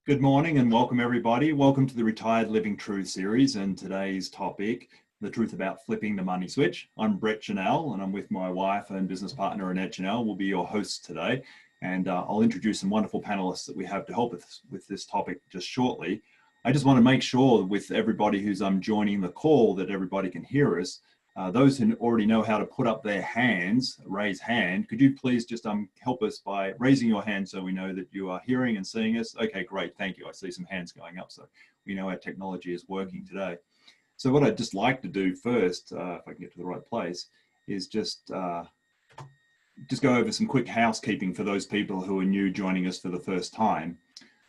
Good morning and welcome everybody. Welcome to the Retired Living Truth series and today's topic, the truth about flipping the money switch. I'm Brett Chanel and I'm with my wife and business partner Annette Chanel. We'll be your hosts today and I'll introduce some wonderful panelists that we have to help with this topic just shortly. I just want to make sure with everybody who's joining the call that everybody can hear us. Those who already know how to put up their hands, raise hand, could you please just help us by raising your hand so we know that you are hearing and seeing us? Okay, great, thank you. I see some hands going up, so we know our technology is working today. So what I'd just like to do first, if I can get to the right place, is just go over some quick housekeeping for those people who are new joining us for the first time.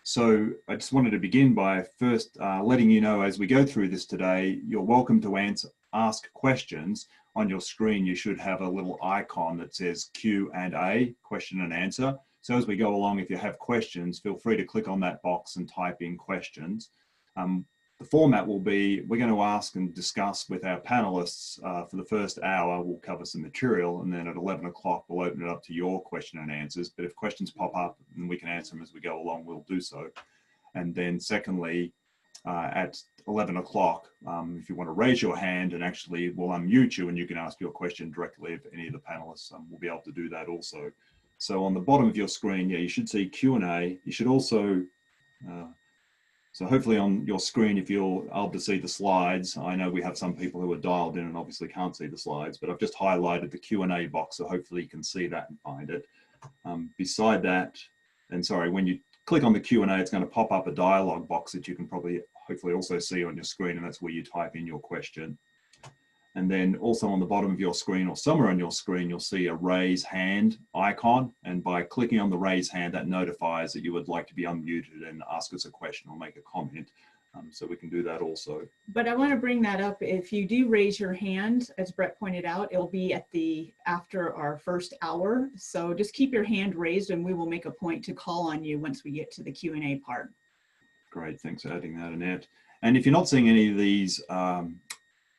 So I just wanted to begin by first letting you know as we go through this today, you're welcome to ask questions. On your screen, you should have a little icon that says Q&A, question and answer. So as we go along, if you have questions, feel free to click on that box and type in questions. The format will be, we're going to ask and discuss with our panelists for the first hour. We'll cover some material, and then at 11 o'clock, we'll open it up to your question and answers. But if questions pop up and we can answer them as we go along, we'll do so. And then secondly, at 11 o'clock, if you want to raise your hand, and actually we'll unmute you and you can ask your question directly if any of the panelists will be able to do that also. So on the bottom of your screen, yeah, you should see Q&A. You should also, so hopefully on your screen, if you're able to see the slides, I know we have some people who are dialed in and obviously can't see the slides, but I've just highlighted the Q&A box, so hopefully you can see that and find it. Beside that, and sorry, when you click on the Q&A, it's going to pop up a dialog box that you can hopefully also see on your screen, and that's where you type in your question. And then also on the bottom of your screen or somewhere on your screen, you'll see a raise hand icon. And by clicking on the raise hand, that notifies that you would like to be unmuted and ask us a question or make a comment. So we can do that also. But I want to bring that up. If you do raise your hand, as Brett pointed out, it'll be after our first hour. So just keep your hand raised and we will make a point to call on you once we get to the Q&A part. Great, thanks for adding that, Annette. And if you're not seeing any of these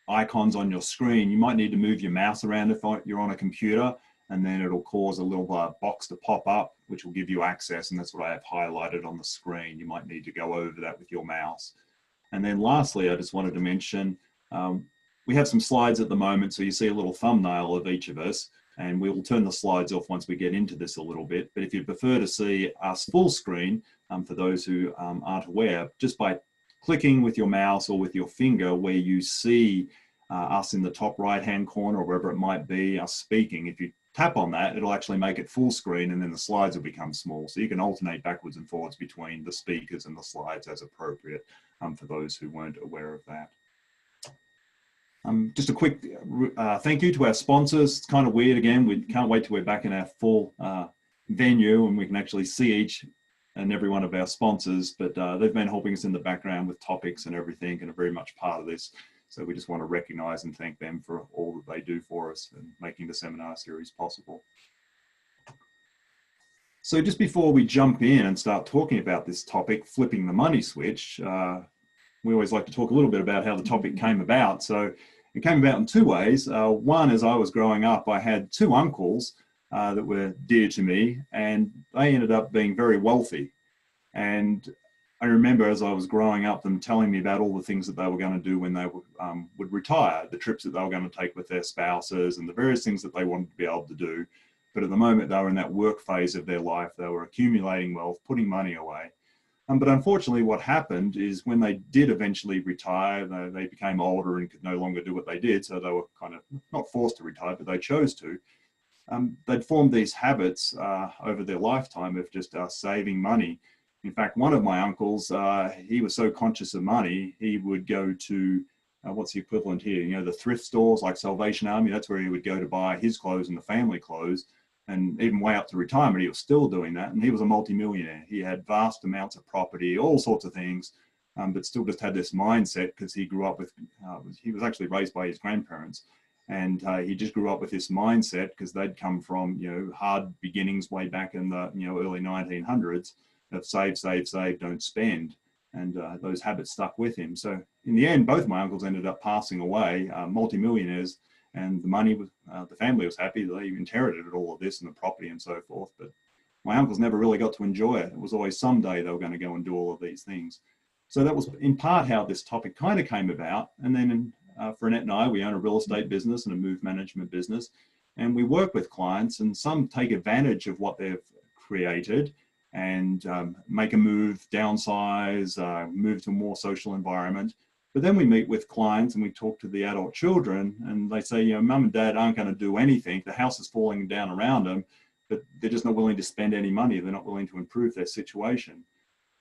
icons on your screen, you might need to move your mouse around if you're on a computer, and then it'll cause a little box to pop up, which will give you access, and that's what I have highlighted on the screen. You might need to go over that with your mouse. And then lastly, I just wanted to mention, we have some slides at the moment, so you see a little thumbnail of each of us, and we will turn the slides off once we get into this a little bit. But if you prefer to see us full screen, for those who aren't aware, just by clicking with your mouse or with your finger where you see us in the top right-hand corner or wherever it might be, us speaking, if you tap on that, it'll actually make it full screen and then the slides will become small. So you can alternate backwards and forwards between the speakers and the slides as appropriate for those who weren't aware of that. Just a quick thank you to our sponsors. It's kind of weird again, we can't wait till we're back in our full venue and we can actually see each and every one of our sponsors, but they've been helping us in the background with topics and everything and are very much part of this. So we just want to recognize and thank them for all that they do for us and making the seminar series possible. So just before we jump in and start talking about this topic, flipping the money switch, we always like to talk a little bit about how the topic came about. So it came about in two ways. One, as I was growing up, I had two uncles that were dear to me, and they ended up being very wealthy. And I remember as I was growing up, them telling me about all the things that they were going to do when they would retire, the trips that they were going to take with their spouses and the various things that they wanted to be able to do. But at the moment they were in that work phase of their life, they were accumulating wealth, putting money away. But unfortunately what happened is when they did eventually retire, they became older and could no longer do what they did. So they were kind of not forced to retire, but they chose to. They'd formed these habits over their lifetime of just saving money. In fact, one of my uncles, he was so conscious of money, he would go to, what's the equivalent here? You know, the thrift stores like Salvation Army, that's where he would go to buy his clothes and the family clothes. And even way up to retirement, he was still doing that. And he was a multimillionaire. He had vast amounts of property, all sorts of things, but still just had this mindset because he grew up with, he was actually raised by his grandparents. And he just grew up with this mindset because they'd come from, you know, hard beginnings way back in the, you know, early 1900s of save, save, save, don't spend. And those habits stuck with him. So in the end, both my uncles ended up passing away, multimillionaires, and the money was, the family was happy that they inherited all of this and the property and so forth. But my uncles never really got to enjoy it. It was always someday they were going to go and do all of these things. So that was in part how this topic kind of came about. And then for Annette and I, we own a real estate business and a move management business. And we work with clients, and some take advantage of what they've created and make a move, downsize, move to a more social environment. But then we meet with clients and we talk to the adult children, and they say, you know, mum and dad aren't going to do anything. The house is falling down around them, but they're just not willing to spend any money. They're not willing to improve their situation.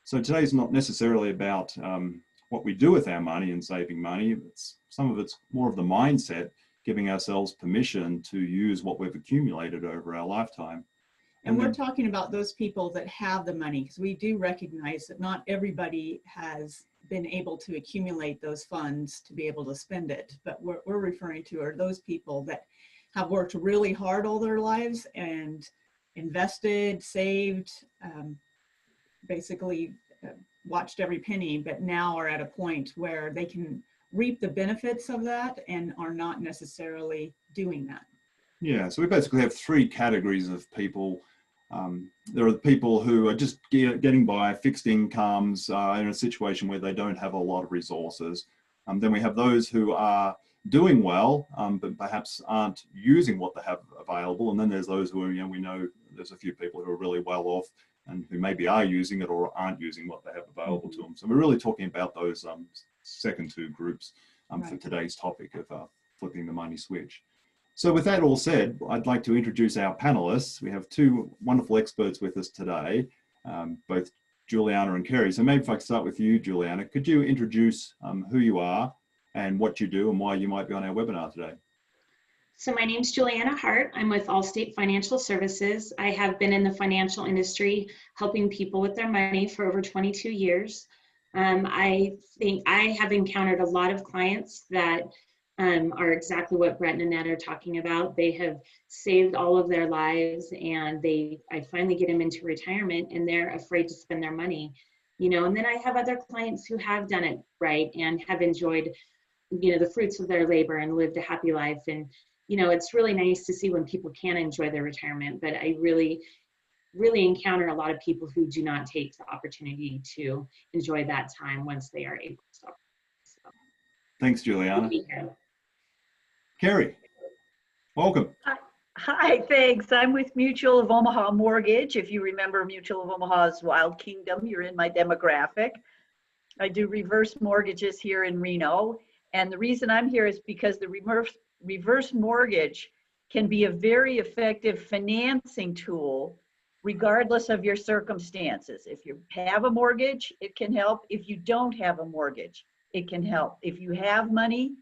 So today's not necessarily about what we do with our money and saving money. Some of it's more of the mindset, giving ourselves permission to use what we've accumulated over our lifetime. And we're talking about those people that have the money, because we do recognize that not everybody has been able to accumulate those funds to be able to spend it. But what we're referring to are those people that have worked really hard all their lives and invested, saved, basically watched every penny, but now are at a point where they can reap the benefits of that and are not necessarily doing that. Yeah, so we basically have three categories of people. There are the people who are just getting by, fixed incomes, in a situation where they don't have a lot of resources. Then we have those who are doing well, but perhaps aren't using what they have available. And then there's those who are, you know, we know there's a few people who are really well off and who maybe are using it or aren't using what they have available to them. So we're really talking about those second two groups for today's topic of flipping the money switch. So with that all said, I'd like to introduce our panelists. We have two wonderful experts with us today, both Juliana and Kerry. So maybe if I could start with you, Juliana, could you introduce who you are and what you do and why you might be on our webinar today? So my name's Juliana Hart. I'm with Allstate Financial Services. I have been in the financial industry helping people with their money for over 22 years. I think I have encountered a lot of clients that are exactly what Brett and Annette are talking about. They have saved all of their lives, and I finally get them into retirement and they're afraid to spend their money, you know. And then I have other clients who have done it right and have enjoyed, you know, the fruits of their labor and lived a happy life. And, you know, it's really nice to see when people can enjoy their retirement, but I really encounter a lot of people who do not take the opportunity to enjoy that time once they are able to. So, thanks, Juliana. Kerry, welcome. Hi, thanks. I'm with Mutual of Omaha Mortgage. If you remember Mutual of Omaha's Wild Kingdom, you're in my demographic. I do reverse mortgages here in Reno. And the reason I'm here is because the reverse mortgage can be a very effective financing tool regardless of your circumstances. If you have a mortgage, it can help. If you don't have a mortgage, it can help. If you have money,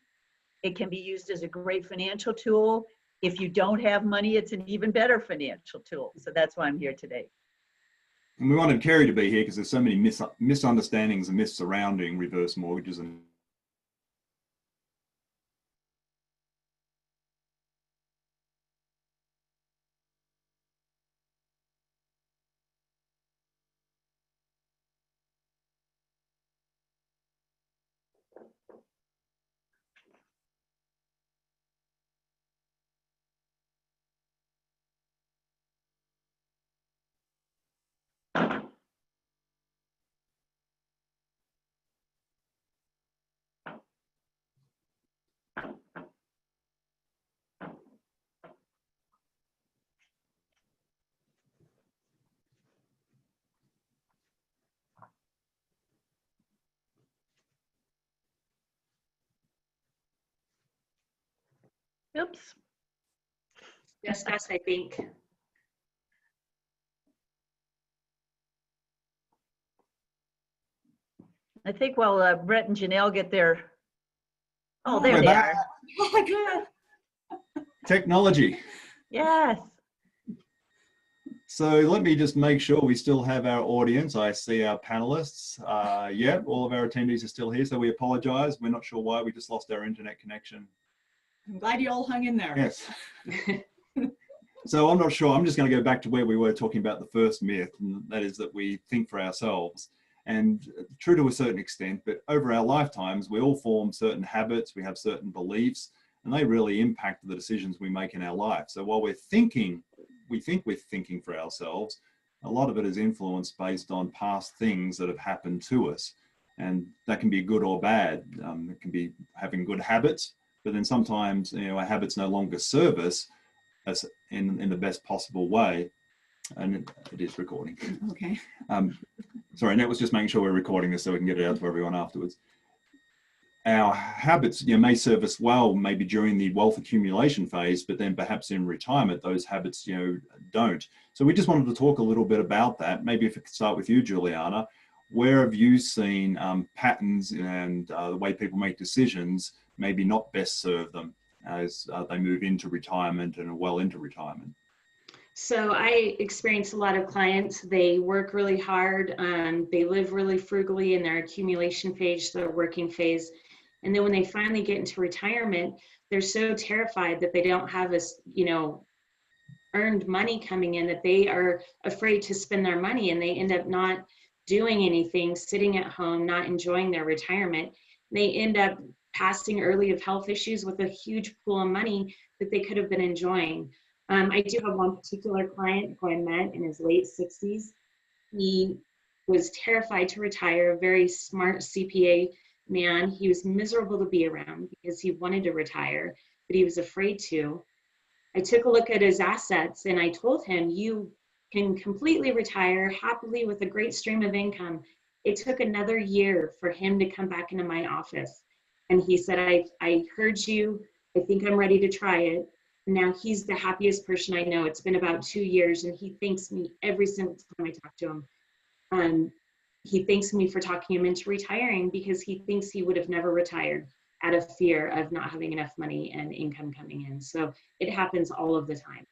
it can be used as a great financial tool. If you don't have money, it's an even better financial tool. So that's why I'm here today. And we wanted Kerry to be here because there's so many misunderstandings and myths surrounding reverse mortgages and Oops. Just us, I think. I think while Brett and Janelle get their, oh, there they are. Oh my God. technology. Yes. So let me just make sure we still have our audience. I see our panelists. Yeah, all of our attendees are still here, so we apologize. We're not sure why. We just lost our internet connection. I'm glad you all hung in there. Yes. So I'm not sure. I'm just going to go back to where we were talking about the first myth, and that is that we think for ourselves. And true to a certain extent, but over our lifetimes, we all form certain habits, we have certain beliefs, and they really impact the decisions we make in our life. So while we think we're thinking for ourselves, a lot of it is influenced based on past things that have happened to us. And that can be good or bad. It can be having good habits, but then sometimes, our habits no longer serve us as in the best possible way. And it is recording. Okay. Sorry, and that was just making sure we're recording this so we can get it out to everyone afterwards. Our habits, may serve us well, maybe during the wealth accumulation phase, but then perhaps in retirement, those habits, don't. So we just wanted to talk a little bit about that. Maybe if I could start with you, Juliana, where have you seen patterns and the way people make decisions maybe not best serve them as they move into retirement and are well into retirement? So I experience a lot of clients, they work really hard, they live really frugally in their accumulation phase, their working phase. And then when they finally get into retirement, they're so terrified that they don't have earned money coming in, that they are afraid to spend their money, and they end up not doing anything, sitting at home, not enjoying their retirement. They end up passing early of health issues with a huge pool of money that they could have been enjoying. I do have one particular client who I met in his late 60s. He was terrified to retire, a very smart CPA man. He was miserable to be around because he wanted to retire, but he was afraid to. I took a look at his assets and I told him, you can completely retire happily with a great stream of income. It took another year for him to come back into my office. And he said, I heard you. I think I'm ready to try it. Now he's the happiest person I know. It's been about 2 years and he thanks me every single time I talk to him. He thanks me for talking him into retiring because he thinks he would have never retired out of fear of not having enough money and income coming in. So it happens all of the time.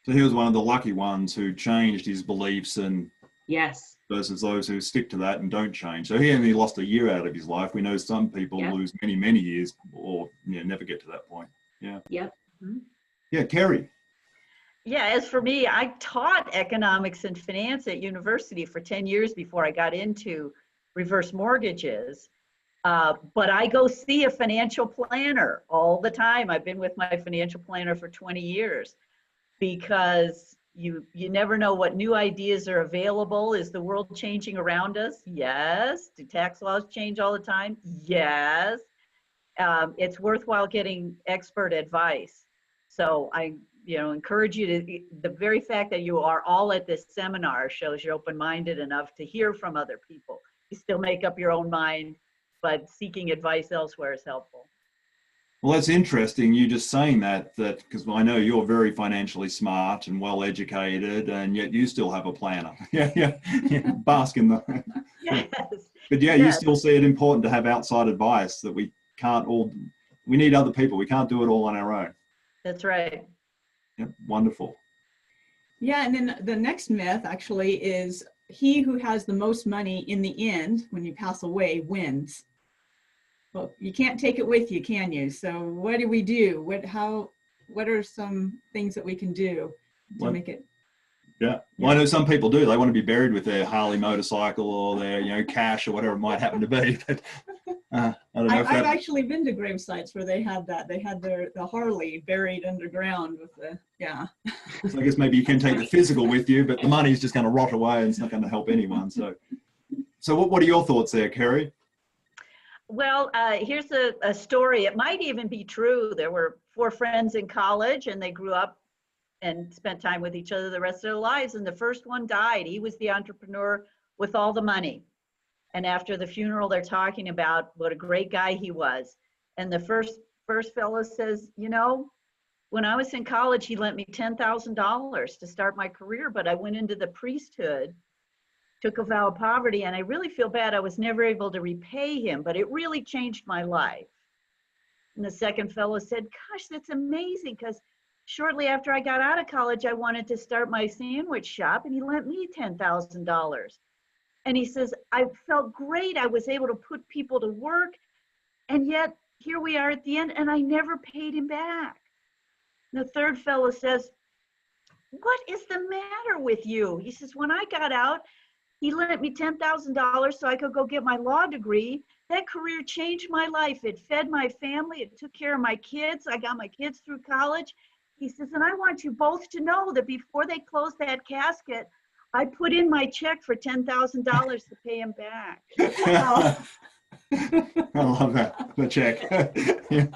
So he was one of the lucky ones who changed his beliefs, and yes, versus those who stick to that and don't change. So he only lost a year out of his life. We know some people Yep. lose many, many years or never get to that point. Yeah. Yep. Mhm. Yeah, Kerry. Yeah, as for me, I taught economics and finance at university for 10 years before I got into reverse mortgages. But I go see a financial planner all the time. I've been with my financial planner for 20 years because you never know what new ideas are available. Is the world changing around us? Yes. Do tax laws change all the time? Yes. It's worthwhile getting expert advice. So I encourage you to, the very fact that you are all at this seminar shows you're open-minded enough to hear from other people. You still make up your own mind, but seeking advice elsewhere is helpful. Well, that's interesting. You just saying that because I know you're very financially smart and well educated, and yet you still have a planner. Yeah. Bask in the. Yes. But yeah, Yes. You still see it important to have outside advice that we need other people. We can't do it all on our own. That's right. Yep, wonderful. Yeah, and then the next myth actually is he who has the most money in the end, when you pass away, wins. Well, you can't take it with you, can you? So what do we do? What are some things that we can do to make it? Yeah. Well, I know some people do. They want to be buried with their Harley motorcycle or their, cash or whatever it might happen to be. But I don't know. I've actually been to grave sites where they had that. They had the Harley buried underground with the, yeah. So I guess maybe you can take the physical with you, but the money's just going to rot away and it's not going to help anyone. So what are your thoughts there, Kerry? Well, here's a story. It might even be true. There were 4 friends in college and they grew up and spent time with each other the rest of their lives. And the first one died. He was the entrepreneur with all the money. And after the funeral, they're talking about what a great guy he was. And the first fellow says, when I was in college, he lent me $10,000 to start my career, but I went into the priesthood, took a vow of poverty, and I really feel bad. I was never able to repay him, but it really changed my life. And the second fellow said, gosh, that's amazing, because shortly after I got out of college, I wanted to start my sandwich shop, and he lent me $10,000. And he says, I felt great. I was able to put people to work, and yet here we are at the end, and I never paid him back. And the third fellow says, what is the matter with you? He says, when I got out, he lent me $10,000 so I could go get my law degree. That career changed my life. It fed my family. It took care of my kids. I got my kids through college. He says, and I want you both to know that before they close that casket, I put in my check for $10,000 to pay him back. I love that. The check. Yeah.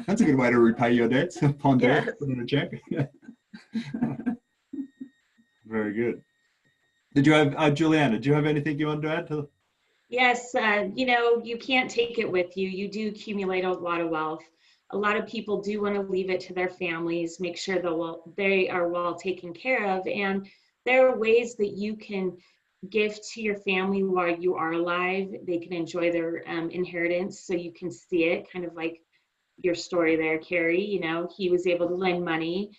That's a good way to repay your debts upon death. Yes. Put in a check. Very good. Did you have, Juliana, do you have anything you want to add to? Yes, you can't take it with you. You do accumulate a lot of wealth. A lot of people do want to leave it to their families, make sure they are well taken care of. And there are ways that you can gift to your family while you are alive. They can enjoy their inheritance, so you can see it, kind of like your story there, Carrie. He was able to lend money.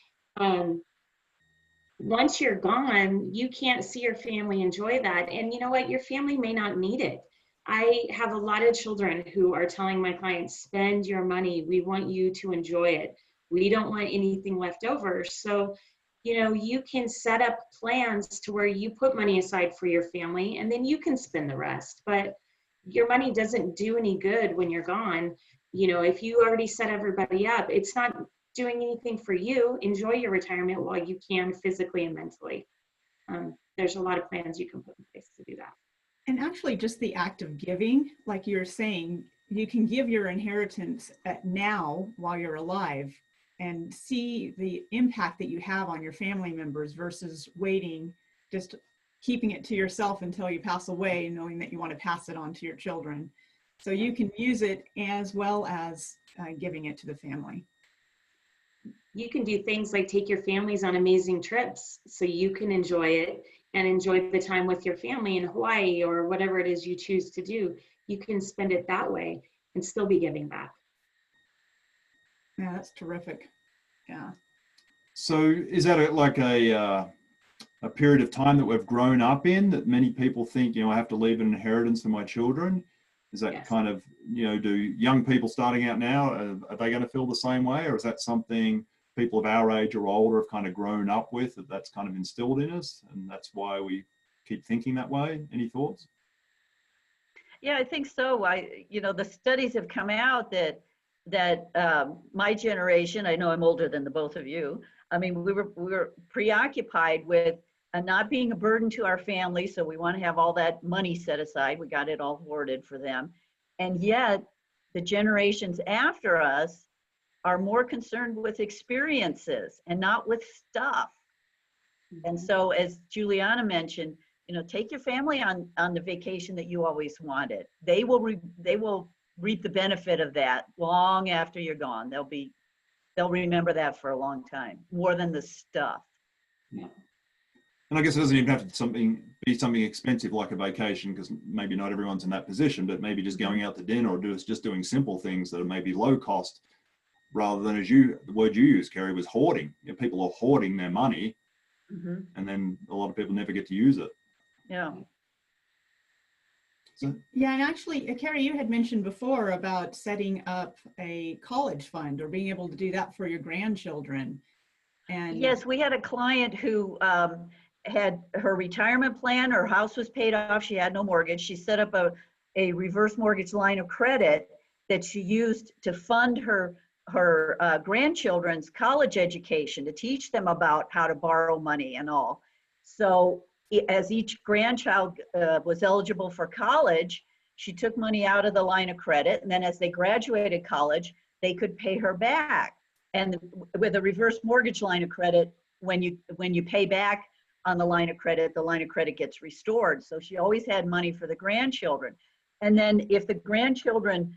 Once you're gone, you can't see your family enjoy that. And you know what? Your family may not need it. I have a lot of children who are telling my clients, spend your money. We want you to enjoy it. We don't want anything left over. So, you can set up plans to where you put money aside for your family and then you can spend the rest. But your money doesn't do any good when you're gone. If you already set everybody up, it's not doing anything for you. Enjoy your retirement while you can, physically and mentally. There's a lot of plans you can put in place to do that. And actually just the act of giving, like you're saying, you can give your inheritance now while you're alive and see the impact that you have on your family members versus waiting, just keeping it to yourself until you pass away, knowing that you want to pass it on to your children. So you can use it as well as giving it to the family. You can do things like take your families on amazing trips so you can enjoy it and enjoy the time with your family in Hawaii or whatever it is you choose to do. You can spend it that way and still be giving back. Yeah, that's terrific. Yeah. So is that like a period of time that we've grown up in, that many people think, I have to leave an inheritance for my children? Is that Yes. kind of, do young people starting out now, are they going to feel the same way? Or is that something people of our age or older have kind of grown up with, that's kind of instilled in us, and that's why we keep thinking that way? Any thoughts? Yeah, I think so. The studies have come out that my generation, I know I'm older than the both of you. I mean, we were preoccupied with not being a burden to our family, so we want to have all that money set aside. We got it all hoarded for them, and yet the generations after us are more concerned with experiences and not with stuff. And so, as Juliana mentioned, take your family on the vacation that you always wanted. They will reap the benefit of that long after you're gone. They'll remember that for a long time, more than the stuff. Yeah. And I guess it doesn't even have to be something expensive like a vacation, because maybe not everyone's in that position, but maybe just going out to dinner or just doing simple things that are maybe low cost, rather than, the word you used, Kerry, was hoarding. People are hoarding their money, and then a lot of people never get to use it. Yeah. So, yeah, and actually, Carrie, you had mentioned before about setting up a college fund or being able to do that for your grandchildren. And yes, we had a client who had her retirement plan. Her house was paid off. She had no mortgage. She set up a reverse mortgage line of credit that she used to fund her grandchildren's college education, to teach them about how to borrow money and all. So as each grandchild was eligible for college, she took money out of the line of credit, and then as they graduated college, they could pay her back. And with a reverse mortgage line of credit, when you pay back on the line of credit gets restored. So she always had money for the grandchildren. And then if the grandchildren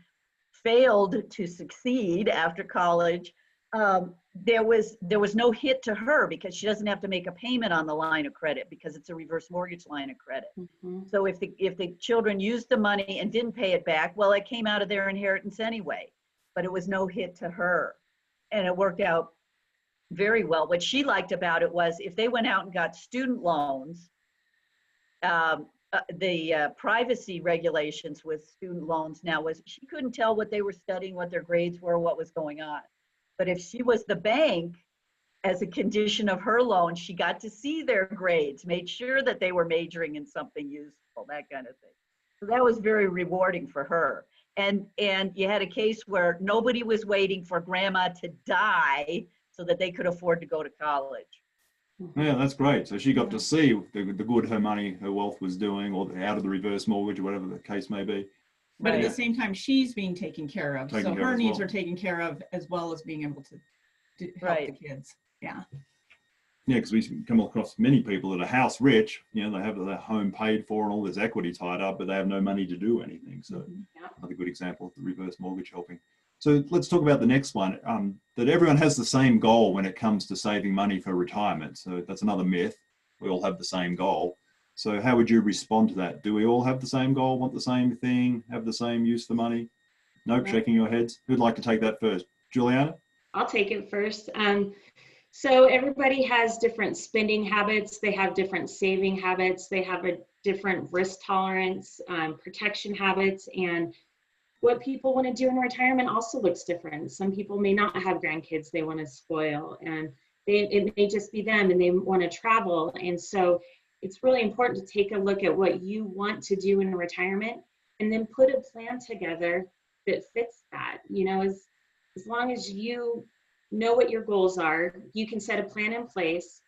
failed to succeed after college, there was no hit to her, because she doesn't have to make a payment on the line of credit because it's a reverse mortgage line of credit. So if the children used the money and didn't pay it back, well, it came out of their inheritance anyway, but it was no hit to her. And it worked out very well. What she liked about it was if they went out and got student loans, the privacy regulations with student loans now was she couldn't tell what they were studying, what their grades were, what was going on. But if she was the bank, as a condition of her loan, she got to see their grades, made sure that they were majoring in something useful, that kind of thing. So that was very rewarding for her. And you had a case where nobody was waiting for grandma to die so that they could afford to go to college. Yeah, that's great. So she got Yeah. to see the good her money, her wealth was doing, or out of the reverse mortgage, or whatever the case may be. But at the Right. same time, she's being taken care of. Taken So care of her as needs well. are taken care of as well as being able to help the Right. kids. Yeah. Yeah, because we come across many people that are house rich, you know, they have their home paid for and all this equity tied up, but they have no money to do anything. So Mhm. Yeah. another good example of the reverse mortgage helping. So let's talk about the next one, that everyone has the same goal when it comes to saving money for retirement. So that's another myth. We all have the same goal. So how would you respond to that? Do we all have the same goal, want the same thing, have the same use for money? Nope, Yeah. shaking your heads. Who'd like to take that first? Juliana? I'll take it first. So everybody has different spending habits. They have different saving habits. They have a different risk tolerance, protection habits, and what people want to do in retirement also looks different. Some people may not have grandkids they want to spoil, and it may just be them and they want to travel. And so it's really important to take a look at what you want to do in retirement and then put a plan together that fits that. You know, as long as you know what your goals are, you can set a plan in place.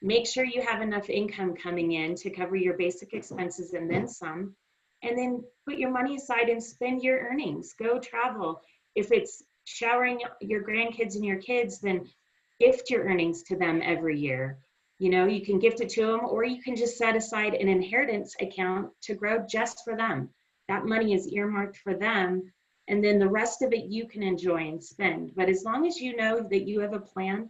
Make sure you have enough income coming in to cover your basic expenses and then some. And then put your money aside and spend your earnings. Go travel. If it's showering your grandkids and your kids, then gift your earnings to them every year. You know, you can gift it to them, or you can just set aside an inheritance account to grow just for them. That money is earmarked for them. And then the rest of it you can enjoy and spend. But as long as you know that you have a plan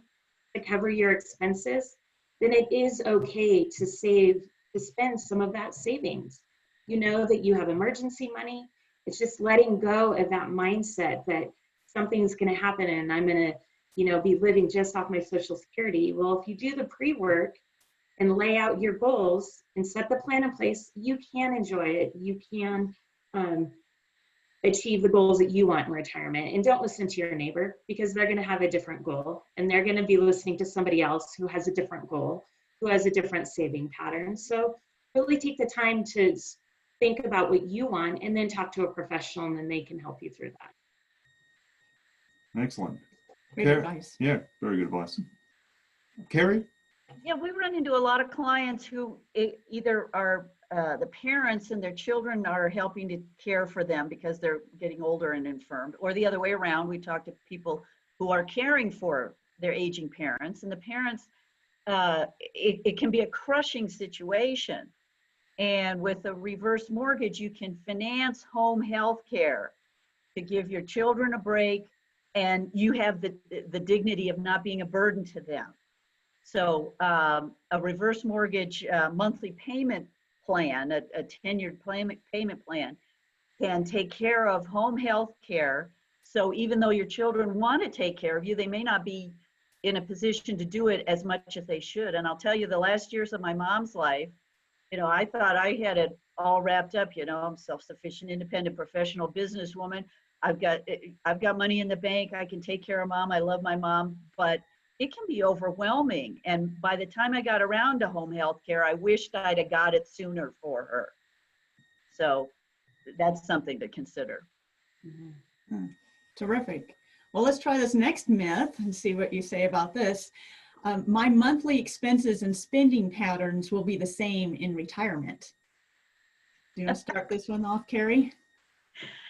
to cover your expenses, then it is okay to save, to spend some of that savings. You know that you have emergency money. It's just letting go of that mindset that something's going to happen and I'm going to, you know, be living just off my Social Security. Well, if you do the pre-work and lay out your goals and set the plan in place, you can enjoy it. You can achieve the goals that you want in retirement. And don't listen to your neighbor, because they're going to have a different goal and they're going to be listening to somebody else who has a different goal, who has a different saving pattern. So really take the time to think about what you want and then talk to a professional, and then they can help you through that. Excellent. Great advice. Yeah, very good advice. Kerry? Yeah, we run into a lot of clients who either are the parents and their children are helping to care for them because they're getting older and infirmed, or the other way around. We talk to people who are caring for their aging parents, and the parents, it can be a crushing situation. And with a reverse mortgage, you can finance home health care to give your children a break, and you have the dignity of not being a burden to them. So a reverse mortgage monthly payment plan, a tenured payment plan, can take care of home health care. So even though your children want to take care of you, they may not be in a position to do it as much as they should. And I'll tell you, the last years of my mom's life, you know, I thought I had it all wrapped up. You know, I'm self-sufficient, independent, professional businesswoman. I've got money in the bank. I can take care of mom. I love my mom, but it can be overwhelming. And by the time I got around to home health care, I wished I'd have got it sooner for her. So that's something to consider. Mm-hmm. Terrific. Well, let's try this next myth and see what you say about this. My monthly expenses and spending patterns will be the same in retirement. Do you want to start this one off, Kerry?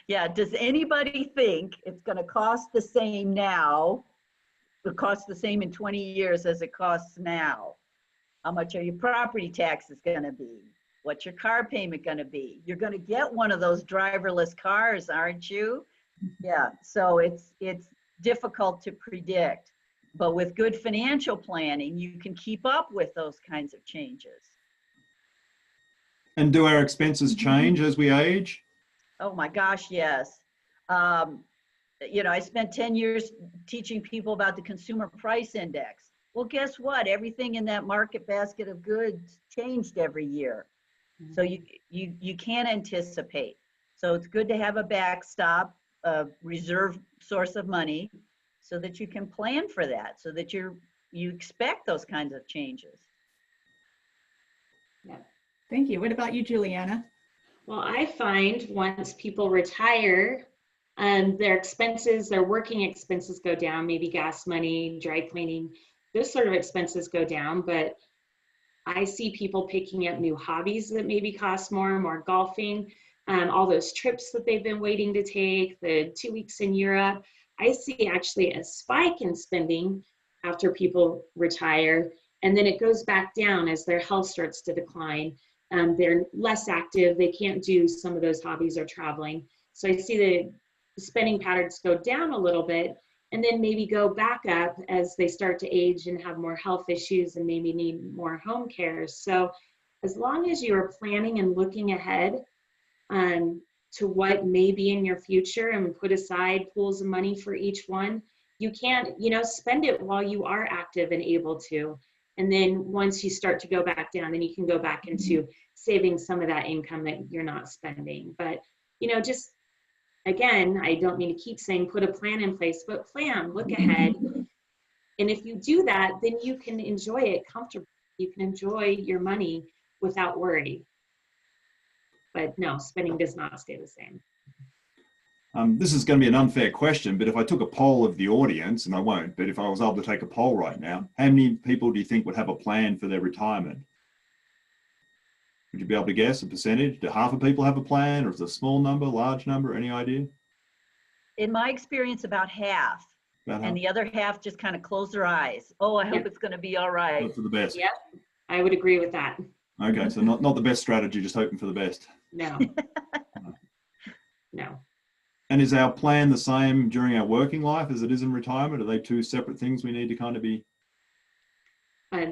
Yeah, does anybody think it's going to cost the same now, it costs the same in 20 years as it costs now? How much are your property taxes going to be? What's your car payment going to be? You're going to get one of those driverless cars, aren't you? Yeah, so it's difficult to predict, but with good financial planning, you can keep up with those kinds of changes. And do our expenses change as we age? Oh my gosh, yes. You know, I spent 10 years teaching people about the consumer price index. Well, guess what? Everything in that market basket of goods changed every year. So you can't anticipate. So it's good to have a backstop, a reserve source of money, so that you can plan for that, so that you expect those kinds of changes. Yeah. Thank you. What about you, Juliana? Well, I find once people retire, their expenses, their working expenses go down, maybe gas money, dry cleaning. those sort of expenses go down. But I see people picking up new hobbies that maybe cost more golfing, all those trips that they've been waiting to take, the 2 weeks in Europe. I see actually a spike in spending after people retire, and then it goes back down as their health starts to decline. They're less active, they can't do some of those hobbies or traveling. So I see the spending patterns go down a little bit, and then maybe go back up as they start to age and have more health issues and maybe need more home care. So as long as you are planning and looking ahead to what may be in your future and put aside pools of money for each one, you can't, spend it while you are active and able to. And then once you start to go back down, then you can go back into saving some of that income that you're not spending. But, just again, I don't mean to keep saying put a plan in place, but plan, look ahead. And if you do that, then you can enjoy it comfortably. You can enjoy your money without worry. But no, spending does not stay the same. This is going to be an unfair question, but if I took a poll of the audience, and I won't, but if I was able to take a poll right now, how many people do you think would have a plan for their retirement? Would you be able to guess a percentage? Do half of people have a plan, or is it a small number, large number? Any idea? In my experience, about half. About half? And the other half just kind of close their eyes. Oh, I hope it's going to be all right. Hope for the best. Yep, I would agree with that. Okay, so not the best strategy, just hoping for the best. No. No. And is our plan the same during our working life as it is in retirement? Are they two separate things we need to kind of be?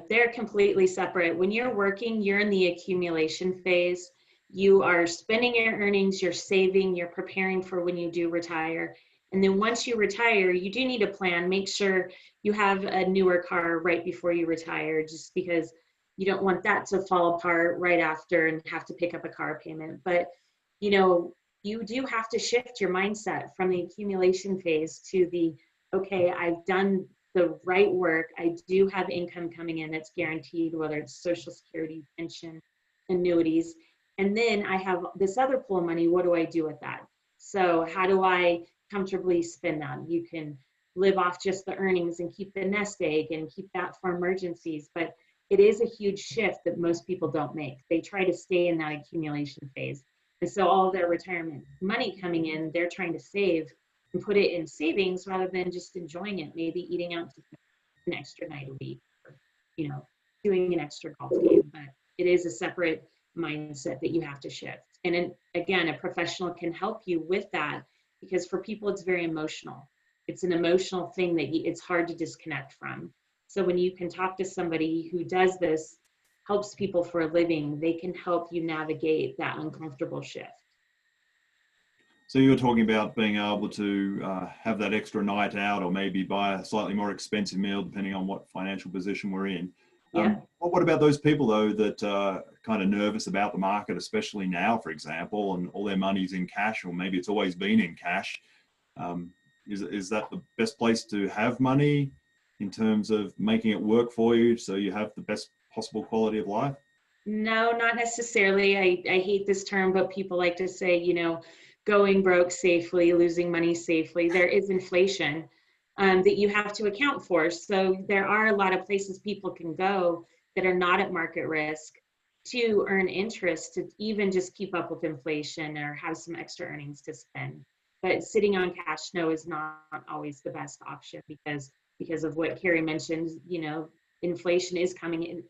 They're completely separate. When you're working, you're in the accumulation phase. You are spending your earnings, you're saving, you're preparing for when you do retire. And then once you retire, you do need a plan. Make sure you have a newer car right before you retire, just because you don't want that to fall apart right after and have to pick up a car payment. But, you do have to shift your mindset from the accumulation phase to the, okay, I've done the right work. I do have income coming in that's guaranteed, whether it's Social Security, pension, annuities. And then I have this other pool of money. What do I do with that? So how do I comfortably spend them? You can live off just the earnings and keep the nest egg and keep that for emergencies. But it is a huge shift that most people don't make. They try to stay in that accumulation phase. And so all their retirement money coming in, they're trying to save and put it in savings rather than just enjoying it, maybe eating out an extra night a week, or, doing an extra golf game. But it is a separate mindset that you have to shift. And then, again, a professional can help you with that, because for people, it's very emotional. It's an emotional thing that it's hard to disconnect from. So when you can talk to somebody who does this, helps people for a living, they can help you navigate that uncomfortable shift. So you're talking about being able to have that extra night out, or maybe buy a slightly more expensive meal, depending on what financial position we're in. Yeah. What about those people, though, that are kind of nervous about the market, especially now, for example, and all their money's in cash, or maybe it's always been in cash? Is that the best place to have money in terms of making it work for you so you have the best possible quality of life? No, not necessarily. I hate this term, but people like to say, going broke safely, losing money safely. There is inflation that you have to account for. So there are a lot of places people can go that are not at market risk to earn interest, to even just keep up with inflation or have some extra earnings to spend. But sitting on cash, no, is not always the best option, because of what Carrie mentioned. Inflation is coming in.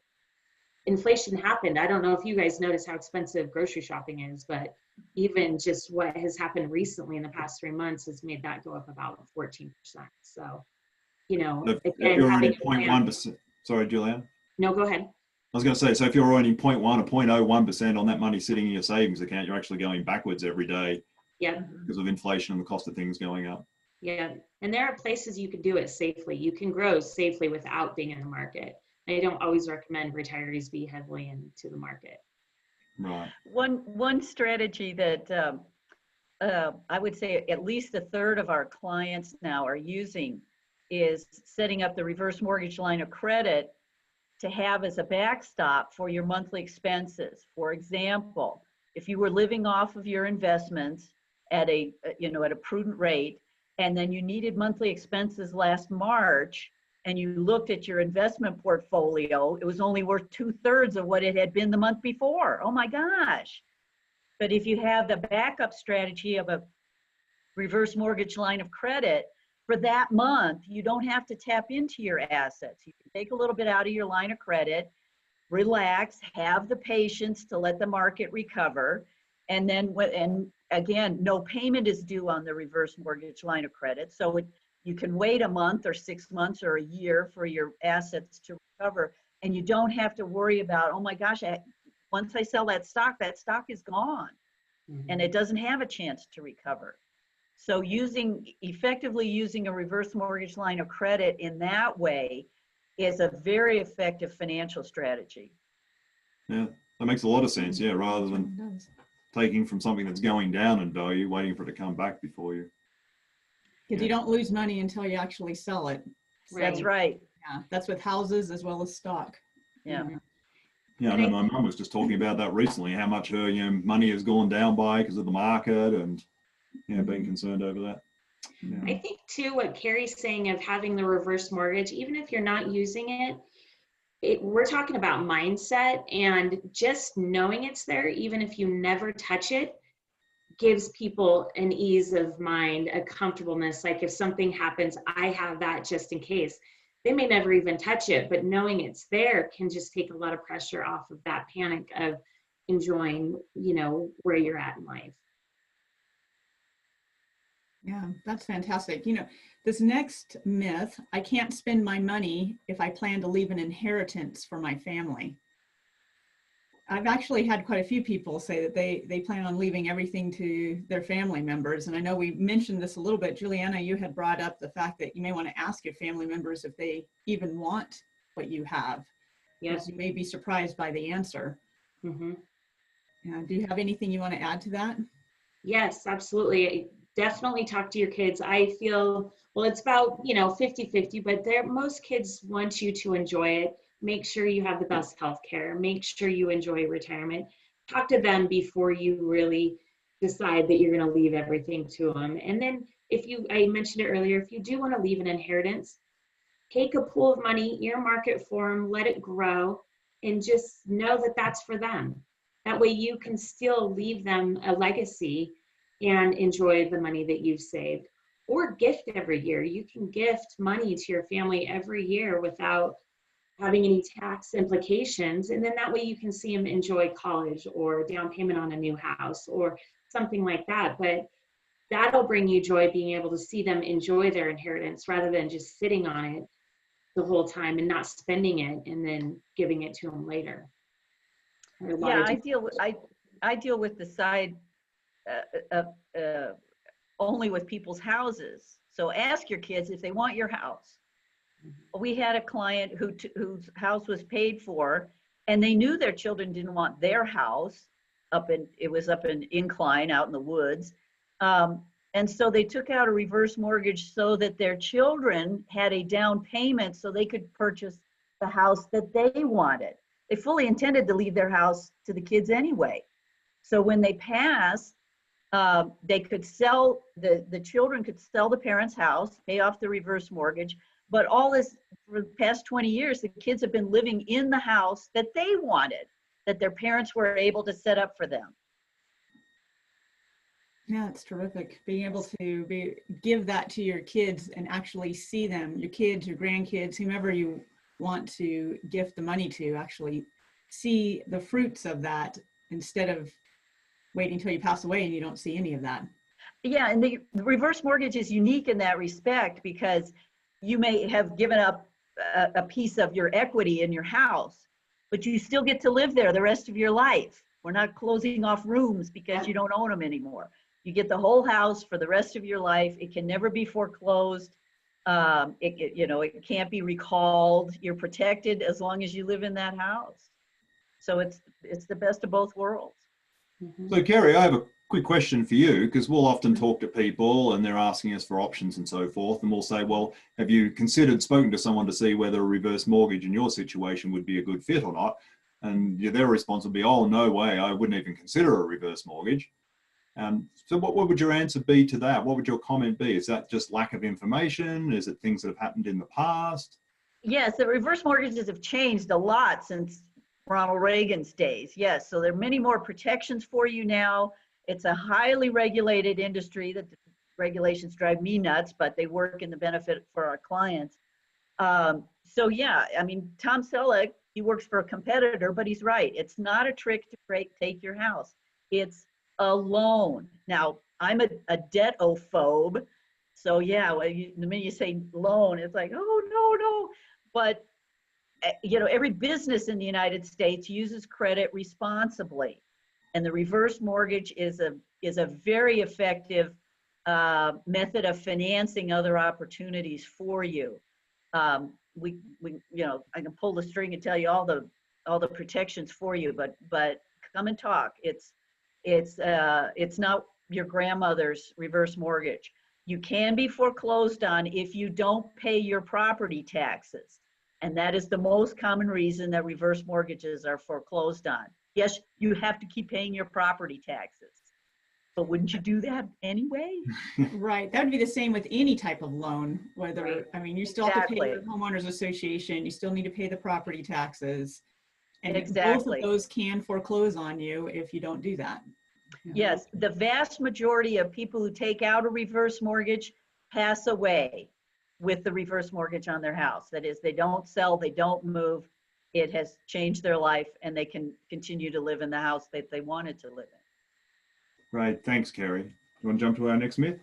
Inflation happened. I don't know if you guys notice how expensive grocery shopping is, but even just what has happened recently in the past 3 months has made that go up about 14%. So, If again, you're having earning 0.1%, sorry, Julianne. No, go ahead. I was going to say, so if you're earning 0.1 or 0.01% on that money sitting in your savings account, you're actually going backwards every day. Yeah. Because of inflation and the cost of things going up. Yeah. And there are places you can do it safely. You can grow safely without being in the market. I don't always recommend retirees be heavily into the market. Right. One strategy that I would say at least a third of our clients now are using is setting up the reverse mortgage line of credit to have as a backstop for your monthly expenses. For example, if you were living off of your investments at a prudent rate, and then you needed monthly expenses last March, and you looked at your investment portfolio, it was only worth 2/3 of what it had been the month before. Oh my gosh. But if you have the backup strategy of a reverse mortgage line of credit, for that month, you don't have to tap into your assets. You can take a little bit out of your line of credit, relax, have the patience to let the market recover. And then, and again, no payment is due on the reverse mortgage line of credit. So you can wait a month or 6 months or a year for your assets to recover. And you don't have to worry about, oh my gosh, once I sell that stock is gone. And it doesn't have a chance to recover. So effectively using a reverse mortgage line of credit in that way is a very effective financial strategy. Yeah, that makes a lot of sense. Yeah, rather than taking from something that's going down in value, waiting for it to come back before you. Because you don't lose money until you actually sell it. That's right. Yeah, that's with houses as well as stock. Yeah. Yeah, I know my mum was just talking about that recently, how much her money has gone down by because of the market, and being concerned over that. Yeah. I think too, what Carrie's saying of having the reverse mortgage, even if you're not using it, we're talking about mindset, and just knowing it's there, even if you never touch it, gives people an ease of mind, a comfortableness. Like if something happens, I have that just in case. They may never even touch it, but knowing it's there can just take a lot of pressure off of that panic of enjoying, where you're at in life. Yeah, that's fantastic. This next myth, I can't spend my money if I plan to leave an inheritance for my family. I've actually had quite a few people say that they plan on leaving everything to their family members. And I know we mentioned this a little bit. Juliana, you had brought up the fact that you may want to ask your family members if they even want what you have. Yes. You may be surprised by the answer. Mm-hmm. Do you have anything you want to add to that? Yes, absolutely. Definitely talk to your kids. I feel, well, it's about, 50-50, but most kids want you to enjoy it. Make sure you have the best health care. Make sure you enjoy retirement. Talk to them before you really decide that you're going to leave everything to them. And then I mentioned it earlier, if you do want to leave an inheritance, take a pool of money, earmark it for them, let it grow, and just know that that's for them. That way you can still leave them a legacy and enjoy the money that you've saved. Or gift every year. You can gift money to your family every year without having any tax implications. And then that way you can see them enjoy college or down payment on a new house or something like that. But that'll bring you joy, being able to see them enjoy their inheritance rather than just sitting on it the whole time and not spending it and then giving it to them later. Yeah, I deal with the side only with people's houses. So ask your kids if they want your house. We had a client whose house was paid for, and they knew their children didn't want their house it was up in Incline out in the woods. And so they took out a reverse mortgage so that their children had a down payment so they could purchase the house that they wanted. They fully intended to leave their house to the kids anyway. So when they passed, they could sell, the children could sell the parents' house, pay off the reverse mortgage. But all this, for the past 20 years, the kids have been living in the house that they wanted, that their parents were able to set up for them. Yeah, it's terrific. Being able to give that to your kids and actually see them, your kids, your grandkids, whomever you want to gift the money to, actually see the fruits of that instead of waiting until you pass away and you don't see any of that. Yeah, and the reverse mortgage is unique in that respect because you may have given up a piece of your equity in your house, but you still get to live there the rest of your life. We're not closing off rooms because you don't own them anymore. You get the whole house for the rest of your life. It can never be foreclosed. It can't be recalled. You're protected as long as you live in that house. So it's the best of both worlds. So Carrie, I have a quick question for you, because we'll often talk to people and they're asking us for options and so forth, and we'll say, well, have you spoken to someone to see whether a reverse mortgage in your situation would be a good fit or not? And their response would be, oh, no way, I wouldn't even consider a reverse mortgage. So what would your answer be to that? What would your comment be? Is that just lack of information? Is it things that have happened in the past? Yes, the reverse mortgages have changed a lot since Ronald Reagan's days. Yes, so there are many more protections for you now. It's a highly regulated industry. That regulations drive me nuts, but they work in the benefit for our clients. So yeah, I mean, Tom Selleck, he works for a competitor, but he's right. It's not a trick to take your house. It's a loan. Now, I'm a debt-ophobe. So yeah, the minute you say loan, it's like, oh, no. But you know, every business in the United States uses credit responsibly. And the reverse mortgage is a very effective method of financing other opportunities for you. We you know, I can pull the string and tell you all the protections for you, but come and talk. It's not your grandmother's reverse mortgage. You can be foreclosed on if you don't pay your property taxes. And that is the most common reason that reverse mortgages are foreclosed on. Yes, you have to keep paying your property taxes, but wouldn't you do that anyway? Right. That would be the same with any type of loan, whether, Right. I mean, you still have to pay Exactly. your homeowners association, you still need to pay the property taxes. And both Exactly. of those can foreclose on you if you don't do that. Yes, the vast majority of people who take out a reverse mortgage pass away with the reverse mortgage on their house. That is, they don't sell, they don't move. It has changed their life and they can continue to live in the house that they wanted to live in. Right. Thanks, Carrie. You want to jump to our next myth?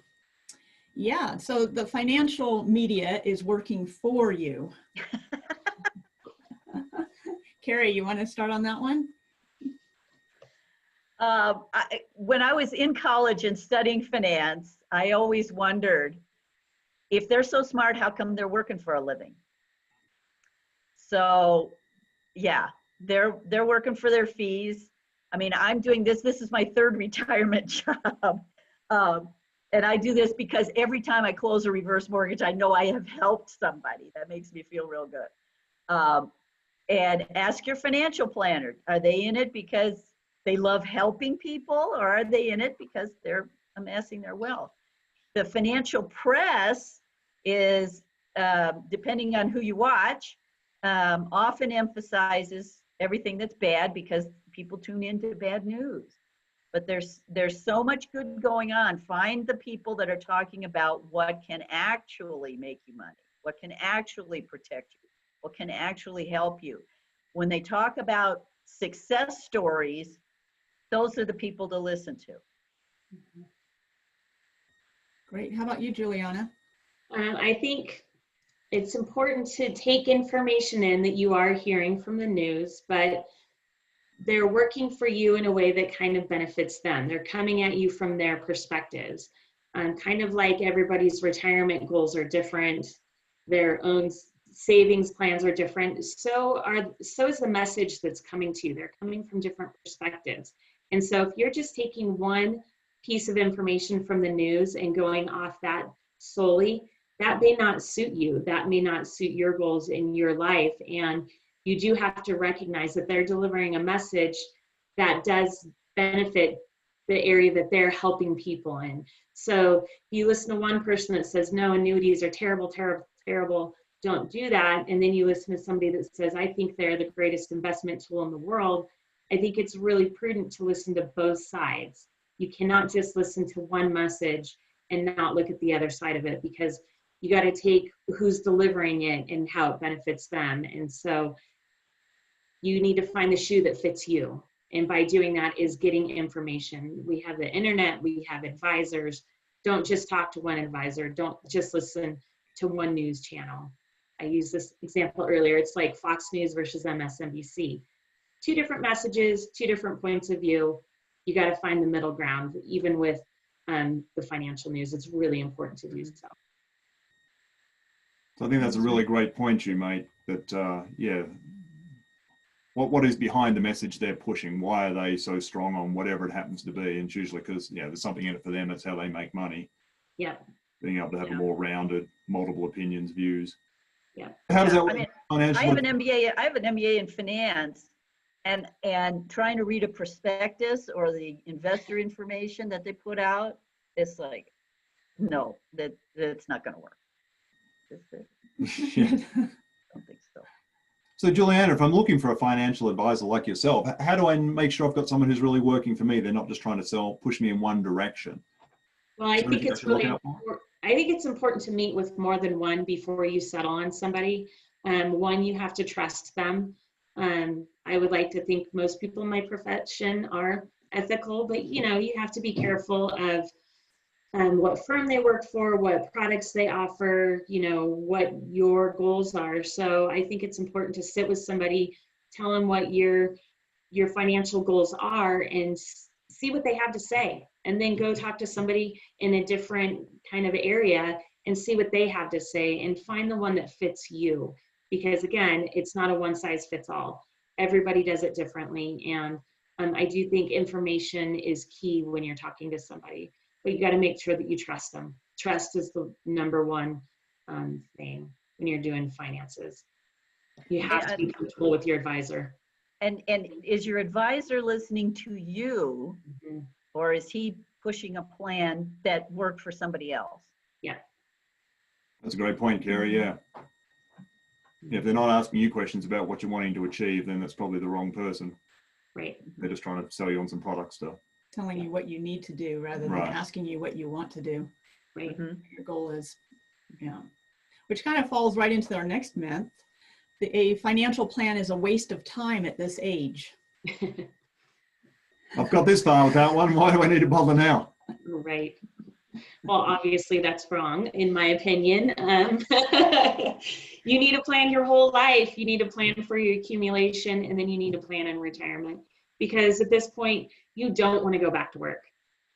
Yeah, so the financial media is working for you. Carrie, you want to start on that one? When I was in college and studying finance, I always wondered, if they're so smart, how come they're working for a living? So yeah, they're working for their fees. I mean, I'm doing this. This is my third retirement job. And I do this because every time I close a reverse mortgage, I know I have helped somebody. That makes me feel real good. And ask your financial planner, are they in it because they love helping people, or are they in it because they're amassing their wealth? The financial press is, depending on who you watch, often emphasizes everything that's bad because people tune into bad news. But there's so much good going on. Find the people that are talking about what can actually make you money, what can actually protect you, what can actually help you. When they talk about success stories, those are the people to listen to. Great. How about you, Juliana? I think it's important to take information in that you are hearing from the news, but they're working for you in a way that kind of benefits them. They're coming at you from their perspectives. Kind of like everybody's retirement goals are different, their own savings plans are different. So is the message that's coming to you. They're coming from different perspectives. And so if you're just taking one piece of information from the news and going off that solely, that may not suit you. That may not suit your goals in your life. And you do have to recognize that they're delivering a message that does benefit the area that they're helping people in. So you listen to one person that says, no, annuities are terrible, terrible, terrible, don't do that. And then you listen to somebody that says, I think they're the greatest investment tool in the world. I think it's really prudent to listen to both sides. You cannot just listen to one message and not look at the other side of it, because you got to take who's delivering it and how it benefits them. And so you need to find the shoe that fits you. And by doing that is getting information. We have the internet, we have advisors. Don't just talk to one advisor. Don't just listen to one news channel. I used this example earlier. It's like Fox News versus MSNBC. Two different messages, two different points of view. You got to find the middle ground, even with the financial news. It's really important to do so. So I think that's a really great point you made, that, yeah, what is behind the message they're pushing? Why are they so strong on whatever it happens to be? And it's usually because, yeah, there's something in it for them. That's how they make money. Yeah. Being able to have a more rounded, multiple opinions, views. Yeah. How does that work? I mean, financially? I have an MBA in finance, and trying to read a prospectus or the investor information that they put out, it's like, no, that's not going to work. Yeah. don't think so. So Juliana, if I'm looking for a financial advisor like yourself, how do I make sure I've got someone who's really working for me? They're not just trying to push me in one direction. Well, I Is there think anything I it's should look really out for? I think it's important to meet with more than one before you settle on somebody. One, you have to trust them. I would like to think most people in my profession are ethical, but you know, you have to be careful of what firm they work for, what products they offer, you know, what your goals are. So I think it's important to sit with somebody, tell them what your financial goals are, and see what they have to say, and then go talk to somebody in a different kind of area and see what they have to say, and find the one that fits you. Because again, it's not a one size fits all. Everybody does it differently. And I do think information is key when you're talking to somebody, but you got to make sure that you trust them. Trust is the number one thing when you're doing finances. You have to be comfortable with your advisor. And is your advisor listening to you, Mm-hmm. or is he pushing a plan that worked for somebody else? Yeah. That's a great point, Kerry. Yeah. If they're not asking you questions about what you're wanting to achieve, then that's probably the wrong person. Right. They're just trying to sell you on some product stuff. Telling you what you need to do rather than Right. asking you what you want to do. Right. Your goal is, yeah. Which kind of falls right into our next myth. A financial plan is a waste of time at this age. I've got this far with that one. Why do I need to bother now? Right. Well, obviously that's wrong, in my opinion. You need to plan your whole life. You need to plan for your accumulation, and then you need to plan in retirement. Because at this point, you don't want to go back to work.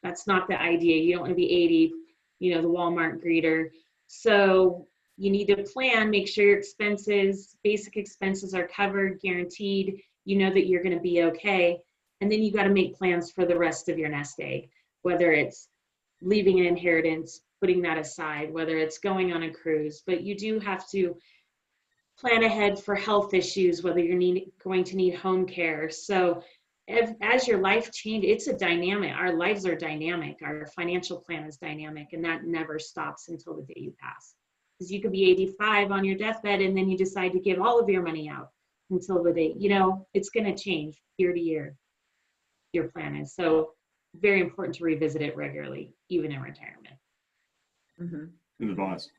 That's not the idea. You don't want to be 80, you know, the Walmart greeter. So you need to plan, make sure your expenses, basic expenses are covered, guaranteed. You know that you're going to be okay. And then you got to make plans for the rest of your nest egg, whether it's leaving an inheritance, putting that aside, whether it's going on a cruise. But you do have to plan ahead for health issues, whether you're going to need home care. So as your life changes, it's a dynamic. Our lives are dynamic. Our financial plan is dynamic, and that never stops until the day you pass. Because you could be 85 on your deathbed, and then you decide to give all of your money out until the day, you know, it's going to change year to year, your plan is. So very important to revisit it regularly, even in retirement. Mm-hmm. Good advice.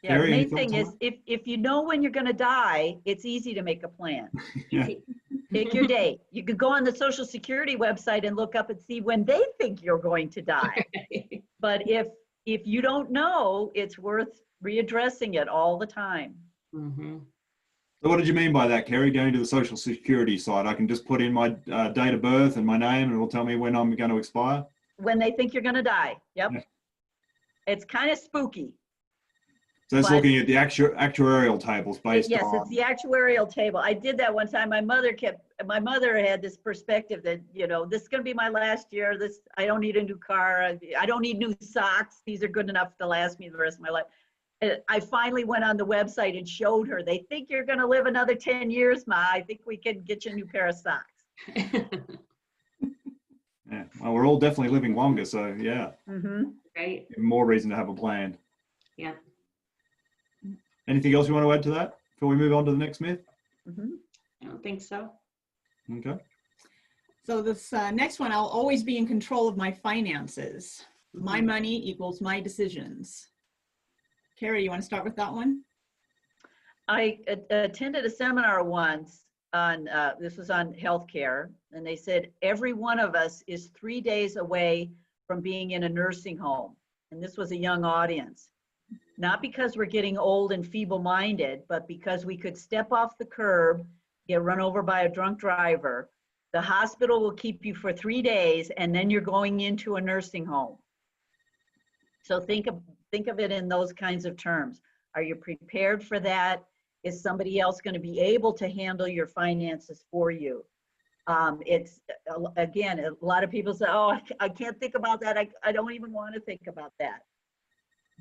Yeah, Kerry, the any main thing thoughts is if you know when you're going to die, it's easy to make a plan. Yeah. Pick your date. You could go on the Social Security website and look up and see when they think you're going to die. But if you don't know, it's worth readdressing it all the time. Mm-hmm. So what did you mean by that, Kerry? Going to the Social Security site, I can just put in my date of birth and my name, and it will tell me when I'm going to expire? When they think you're going to die. Yep. Yeah. It's kind of spooky. So it's But- looking at the actuarial tables based Yes, on... it's the actuarial table. I did that one time. My mother had this perspective that, you know, this is going to be my last year. I don't need a new car. I don't need new socks. These are good enough to last me the rest of my life. And I finally went on the website and showed her, they think you're going to live another 10 years, Ma. I think we can get you a new pair of socks. Yeah. Well, we're all definitely living longer, so yeah. Mm-hmm. Right. Even more reason to have a plan. Yeah. Anything else you want to add to that before we move on to the next myth? Mm-hmm. I don't think so. Okay. So this next one, I'll always be in control of my finances. My money equals my decisions. Kerry, you want to start with that one? I attended a seminar once on, this was on healthcare, and they said every one of us is 3 days away from being in a nursing home. And this was a young audience. Not because we're getting old and feeble-minded, but because we could step off the curb, get run over by a drunk driver. The hospital will keep you for 3 days, and then you're going into a nursing home. So think of it in those kinds of terms. Are you prepared for that? Is somebody else going to be able to handle your finances for you? It's, again, a lot of people say, oh, I can't think about that. I don't even want to think about that.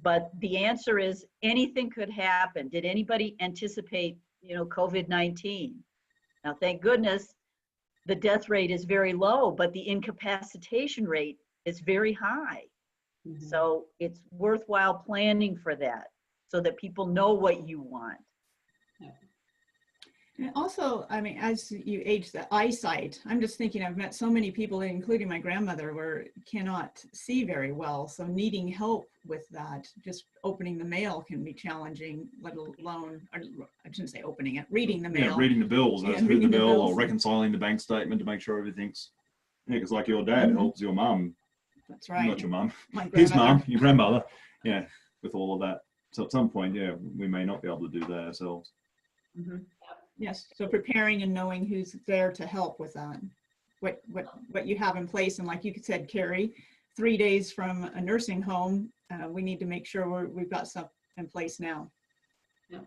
But the answer is anything could happen. Did anybody anticipate, you know, COVID-19? Now, thank goodness, the death rate is very low, but the incapacitation rate is very high. Mm-hmm. So it's worthwhile planning for that so that people know what you want. And also, I mean, as you age, the eyesight, I'm just thinking, I've met so many people, including my grandmother, where cannot see very well. So needing help with that, just opening the mail can be challenging, let alone, or I shouldn't say opening it, reading the mail. Yeah, reading the bills, Yeah, who the reading the bill, or bills. reconciling the bank statement to make sure everything's, yeah, because like your dad helps your mum, That's right. not your mum, My his grandmother. mum, your grandmother, yeah, with all of that. So at some point, yeah, we may not be able to do that ourselves. Mhm. Yes, so preparing and knowing who's there to help with that, what you have in place. And like you said, Carrie, 3 days from a nursing home, we need to make sure we've got stuff in place now. Yeah.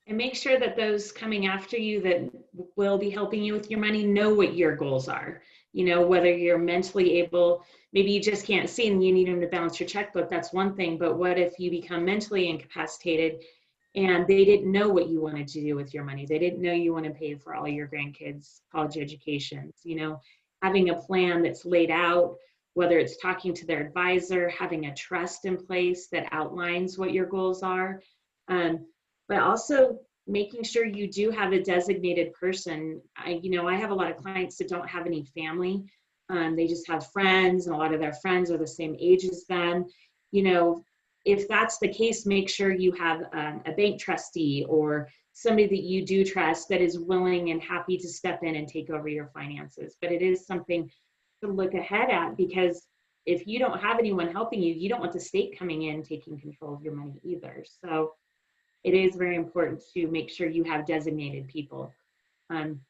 And make sure that those coming after you that will be helping you with your money know what your goals are. You know, whether you're mentally able, maybe you just can't see and you need them to balance your checkbook, that's one thing. But what if you become mentally incapacitated and they didn't know what you wanted to do with your money? They didn't know you want to pay for all your grandkids' college educations. You know, having a plan that's laid out, whether it's talking to their advisor, having a trust in place that outlines what your goals are. But also making sure you do have a designated person. I have a lot of clients that don't have any family. They just have friends, and a lot of their friends are the same age as them. You know, if that's the case, make sure you have a bank trustee or somebody that you do trust that is willing and happy to step in and take over your finances. But it is something to look ahead at, because if you don't have anyone helping you, you don't want the state coming in taking control of your money either. So it is very important to make sure you have designated people.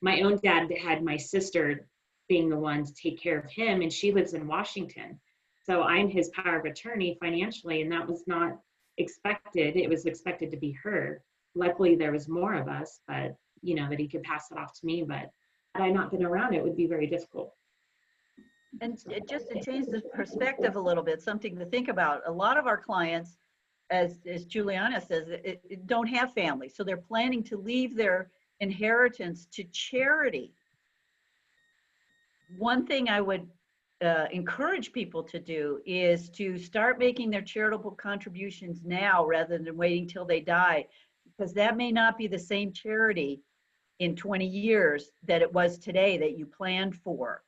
My own dad had my sister being the one to take care of him, and she lives in Washington. So I'm his power of attorney financially, and that was not expected. It was expected to be her. Luckily, there was more of us, but that he could pass it off to me. But had I not been around, it would be very difficult. And just to change the perspective a little bit, something to think about. A lot of our clients, as Juliana says, don't have family. So they're planning to leave their inheritance to charity. One thing I would encourage people to do is to start making their charitable contributions now rather than waiting till they die, because that may not be the same charity in 20 years that it was today that you planned for.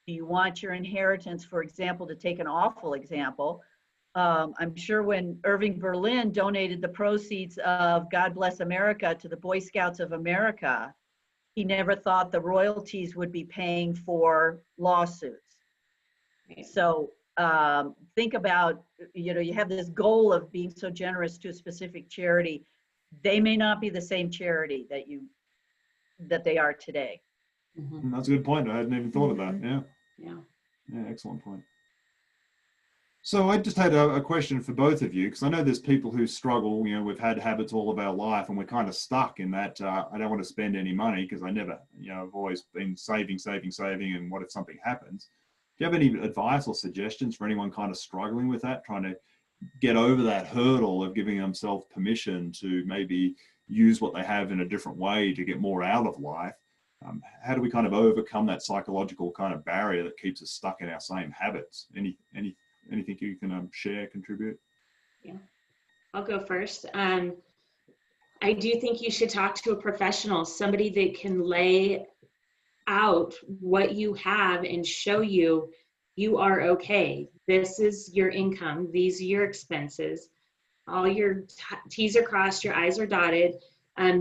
Do you want your inheritance, for example, to take an awful example? I'm sure when Irving Berlin donated the proceeds of God Bless America to the Boy Scouts of America, he never thought the royalties would be paying for lawsuits. Right. So think about, you have this goal of being so generous to a specific charity. They may not be the same charity that they are today. Mm-hmm. That's a good point. I hadn't even thought of that. Yeah. Yeah, excellent point. So I just had a question for both of you, because I know there's people who struggle. We've had habits all of our life, and we're kind of stuck in that. I don't want to spend any money because I never, I've always been saving, and what if something happens? Do you have any advice or suggestions for anyone kind of struggling with that, trying to get over that hurdle of giving themselves permission to maybe use what they have in a different way to get more out of life? How do we kind of overcome that psychological kind of barrier that keeps us stuck in our same habits? Anything you can share, contribute? Yeah, I'll go first. I do think you should talk to a professional, somebody that can lay out what you have and show you are okay. This is your income. These are your expenses. All your T's are crossed, your I's are dotted.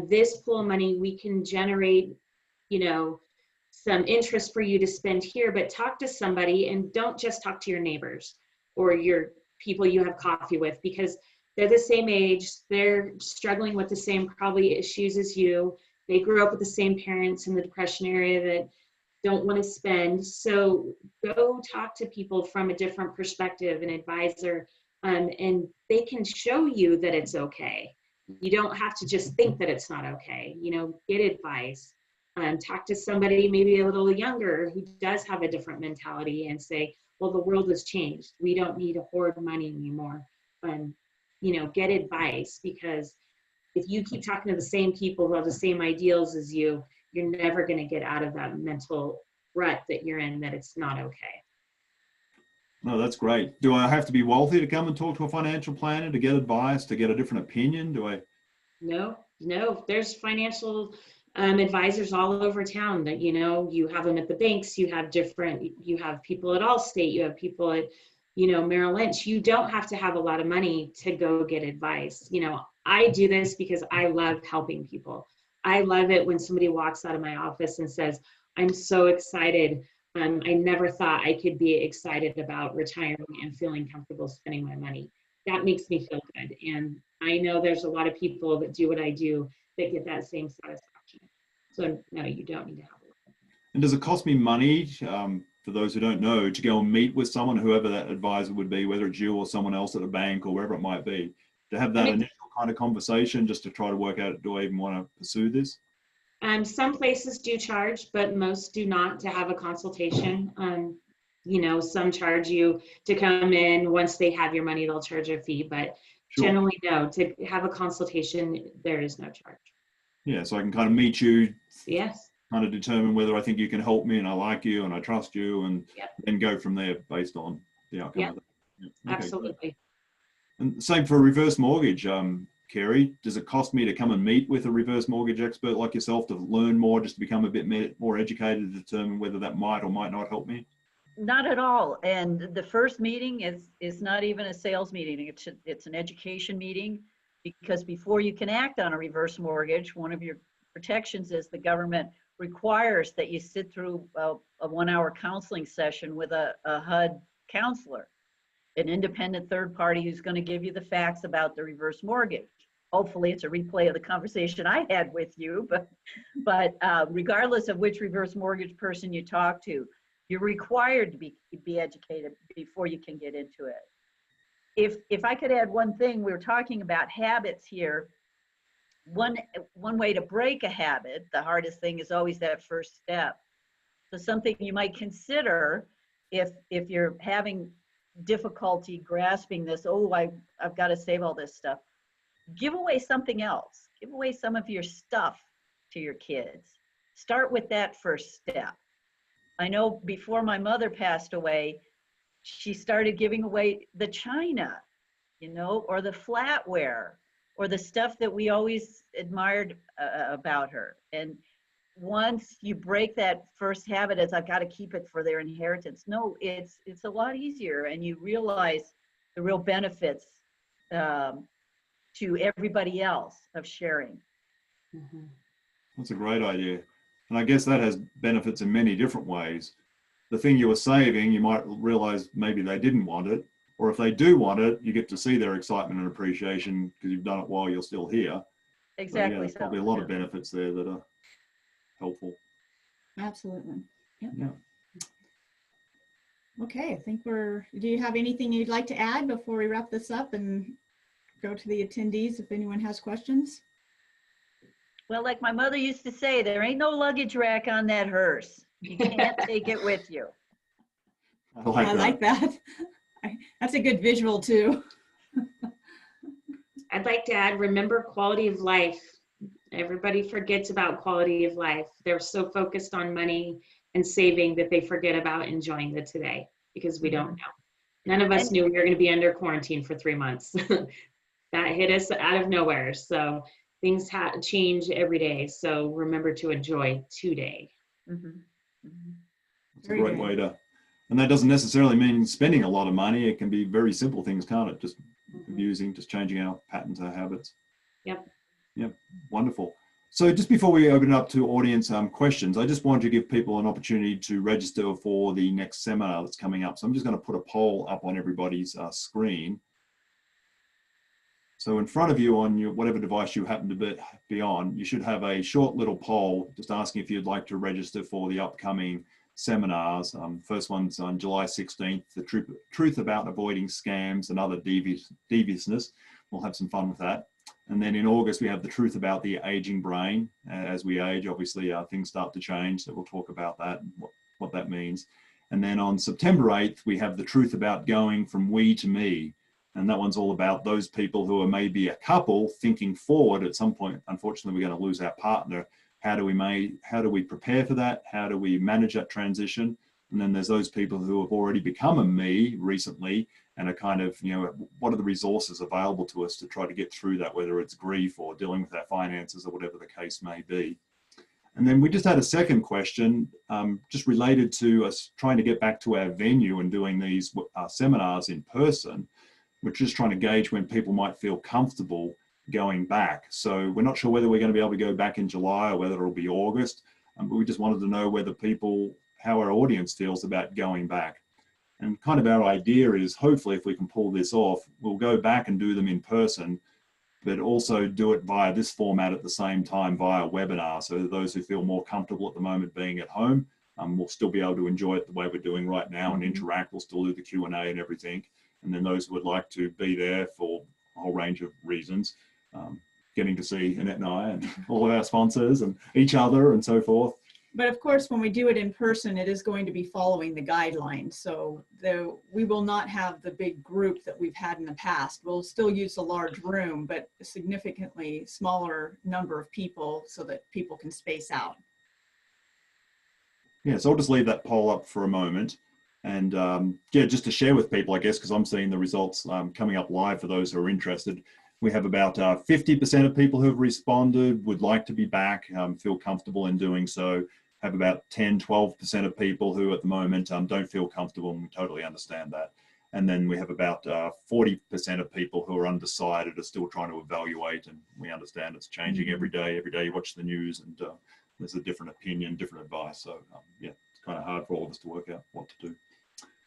This pool of money, we can generate, some interest for you to spend here, but talk to somebody, and don't just talk to your neighbors or your people you have coffee with, because they're the same age, they're struggling with the same probably issues as you. They grew up with the same parents in the Depression era that don't want to spend. So go talk to people from a different perspective, an advisor, and they can show you that it's okay. You don't have to just think that it's not okay. Get advice. Talk to somebody maybe a little younger who does have a different mentality and say, well, the world has changed. We don't need to hoard money anymore. Get advice, because if you keep talking to the same people who have the same ideals as you, you're never going to get out of that mental rut that you're in, that it's not okay. No, that's great. Do I have to be wealthy to come and talk to a financial planner to get advice, to get a different opinion? No, there's financial advisors all over town that, you have them at the banks, you have people at Allstate, you have people at, Merrill Lynch. You don't have to have a lot of money to go get advice. I do this because I love helping people. I love it when somebody walks out of my office and says, I'm so excited. I never thought I could be excited about retiring and feeling comfortable spending my money. That makes me feel good. And I know there's a lot of people that do what I do that get that same satisfaction. So no, you don't need to have a lot. And does it cost me money, for those who don't know, to go and meet with someone, whoever that advisor would be, whether it's you or someone else at a bank or wherever it might be, to have that initial kind of conversation just to try to work out, do I even want to pursue this? Some places do charge, but most do not, to have a consultation. Some charge you to come in. Once they have your money, they'll charge a fee, but Sure. Generally no. To have a consultation, there is no charge. Yeah, so I can kind of meet you, Yes. kind of determine whether I think you can help me and I like you and I trust you, and Yep. then go from there based on the outcome Yep. of that. Yeah. Okay, Absolutely. good. And same for a reverse mortgage. Kerry, does it cost me to come and meet with a reverse mortgage expert like yourself to learn more, just to become a bit more educated to determine whether that might or might not help me? Not at all. And the first meeting is not even a sales meeting. It's an education meeting, because before you can act on a reverse mortgage, one of your protections is the government requires that you sit through a 1-hour counseling session with a HUD counselor, an independent third party who's going to give you the facts about the reverse mortgage. Hopefully it's a replay of the conversation I had with you, but regardless of which reverse mortgage person you talk to, you're required to be educated before you can get into it. If I could add one thing, we were talking about habits here. One way to break a habit, the hardest thing is always that first step. So something you might consider if you're having difficulty grasping this, I've got to save all this stuff. Give away something else. Give away some of your stuff to your kids. Start with that first step. I know before my mother passed away, she started giving away the china, or the flatware, or the stuff that we always admired about her. And once you break that first habit as I've got to keep it for their inheritance, no, it's a lot easier, and you realize the real benefits to everybody else of sharing. Mm-hmm. That's a great idea. And I guess that has benefits in many different ways. The thing you were saving, you might realize maybe they didn't want it, or if they do want it, you get to see their excitement and appreciation because you've done it while you're still here. Exactly. So, yeah, there's probably a lot of benefits there that are helpful. Absolutely. Yep. Yeah. Okay, I think do you have anything you'd like to add before we wrap this up and go to the attendees if anyone has questions? Well, like my mother used to say, there ain't no luggage rack on that hearse. You can't take it with you. I like that. That's a good visual too. I'd like to add, remember quality of life. Everybody forgets about quality of life. They're so focused on money and saving that they forget about enjoying the today, because we don't know. None of us knew we were going to be under quarantine for 3 months. That hit us out of nowhere. So things change every day. So remember to enjoy today. Mm-hmm. Mm-hmm. It's a great way to, and that doesn't necessarily mean spending a lot of money. It can be very simple things, can't it? Just just changing our patterns, our habits. Yep. Yep. Wonderful. So just before we open it up to audience questions, I just wanted to give people an opportunity to register for the next seminar that's coming up. So I'm just going to put a poll up on everybody's screen. So in front of you on your whatever device you happen to be on, you should have a short little poll just asking if you'd like to register for the upcoming seminars. First one's on July 16th, the truth about avoiding scams and other deviousness. We'll have some fun with that. And then in August, we have the truth about the aging brain. As we age, obviously, things start to change. So we'll talk about that and what that means. And then on September 8th, we have the truth about going from we to me. And that one's all about those people who are maybe a couple thinking forward at some point. Unfortunately, we're going to lose our partner. How do we prepare for that? How do we manage that transition? And then there's those people who have already become a me recently and are kind of, what are the resources available to us to try to get through that, whether it's grief or dealing with our finances or whatever the case may be. And then we just had a second question, just related to us trying to get back to our venue and doing these seminars in person. We're just trying to gauge when people might feel comfortable going back. So we're not sure whether we're going to be able to go back in July or whether it'll be August, but we just wanted to know whether how our audience feels about going back. And kind of our idea is, hopefully if we can pull this off, we'll go back and do them in person, but also do it via this format at the same time via webinar. So those who feel more comfortable at the moment being at home, we'll still be able to enjoy it the way we're doing right now and interact. We'll still do the Q&A and everything. And then those who would like to be there for a whole range of reasons, getting to see Annette and I and all of our sponsors and each other and so forth. But of course, when we do it in person, it is going to be following the guidelines. So we will not have the big group that we've had in the past. We'll still use a large room, but a significantly smaller number of people so that people can space out. Yeah, so I'll just leave that poll up for a moment. And yeah, just to share with people, I guess, because I'm seeing the results coming up live for those who are interested. We have about 50% of people who have responded would like to be back, feel comfortable in doing so. Have about 10-12% of people who at the moment don't feel comfortable, and we totally understand that. And then we have about 40% of people who are undecided, are still trying to evaluate, and we understand it's changing every day. Every day you watch the news and there's a different opinion, different advice. So yeah, it's kind of hard for all of us to work out what to do.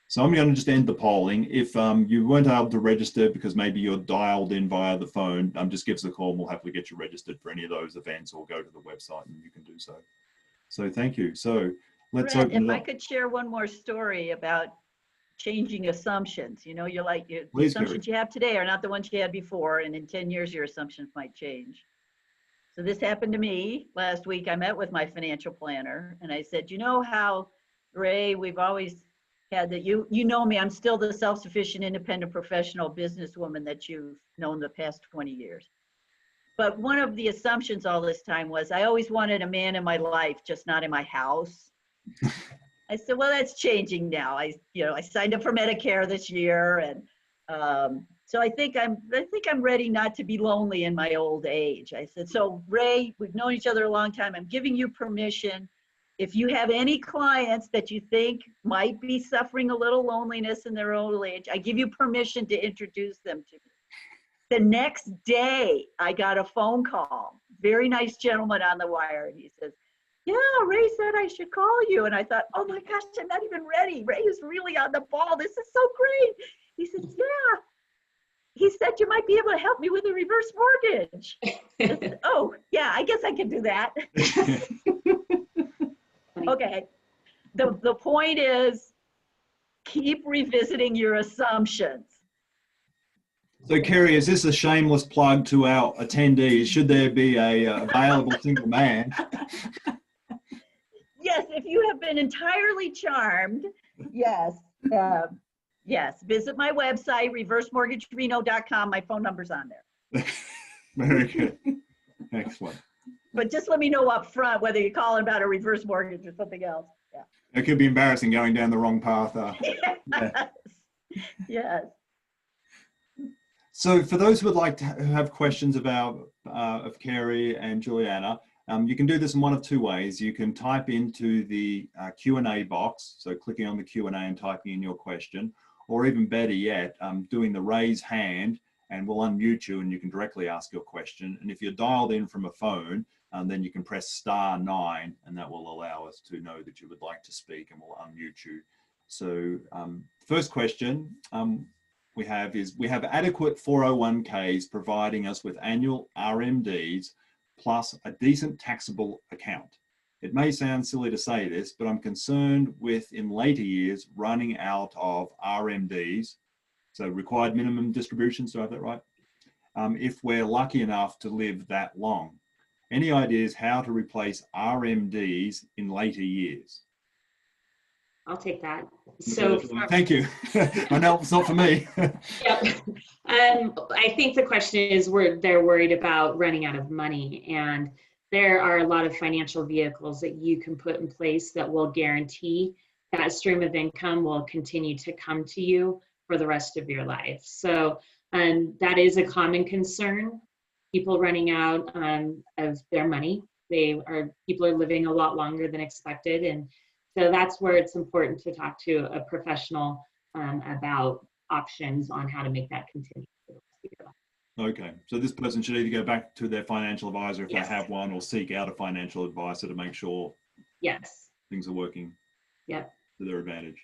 So I'm going to just end the polling. If you weren't able to register because maybe you're dialed in via the phone, just give us a call and we'll happily get you registered for any of those events, or go to the website and you can do so. So thank you. So let's Brett, open it if I up. could share one more story about changing assumptions. You know, the Please, assumptions Carrie. you have today are not the ones you had before, and in 10 years your assumptions might change. So this happened to me last week. I met with my financial planner and I said, you know how, Ray, we've always had that, you know me, I'm still the self-sufficient, independent, professional businesswoman that you've known the past 20 years. But one of the assumptions all this time was I always wanted a man in my life, just not in my house. I said, well, that's changing now. I signed up for Medicare this year, and so I think I'm ready not to be lonely in my old age. I said, so Ray, we've known each other a long time. I'm giving you permission. If you have any clients that you think might be suffering a little loneliness in their old age, I give you permission to introduce them to me. The next day, I got a phone call. Very nice gentleman on the wire. And he says, yeah, Ray said I should call you. And I thought, oh my gosh, I'm not even ready. Ray is really on the ball. This is so great. He says, yeah. He said you might be able to help me with a reverse mortgage. I said, oh, yeah, I guess I can do that. Okay. The point is, keep revisiting your assumptions. So Kerry, is this a shameless plug to our attendees? Should there be a available single man? Yes, if you have been entirely charmed, yes. Yes, visit my website, reversemortgagereno.com. My phone number's on there. Very good. Excellent. But just let me know up front whether you're calling about a reverse mortgage or something else. Yeah. It could be embarrassing going down the wrong path. Yes. Yes. So for those who would like to have questions about of Kerry and Juliana, you can do this in one of two ways. You can type into the Q&A box, so clicking on the Q&A and typing in your question, or even better yet, doing the raise hand, and we'll unmute you and you can directly ask your question. And if you're dialed in from a phone, then you can press *9 and that will allow us to know that you would like to speak, and we'll unmute you. So first question we have adequate 401ks providing us with annual RMDs plus a decent taxable account. It may sound silly to say this, but I'm concerned with, in later years, running out of RMDs, so required minimum distributions, do I have that right? If we're lucky enough to live that long. Any ideas how to replace RMDs in later years? I'll take that. So thank you. I know it's not for me. Yep. I think the question is they're worried about running out of money, and there are a lot of financial vehicles that you can put in place that will guarantee that stream of income will continue to come to you for the rest of your life. So that is a common concern, people running out of their money. People are living a lot longer than expected. And so that's where it's important to talk to a professional about options on how to make that continue for the rest of your life. Okay, so this person should either go back to their financial advisor if Yes. they have one, or seek out a financial advisor to make sure Yes. things are working Yep. to their advantage.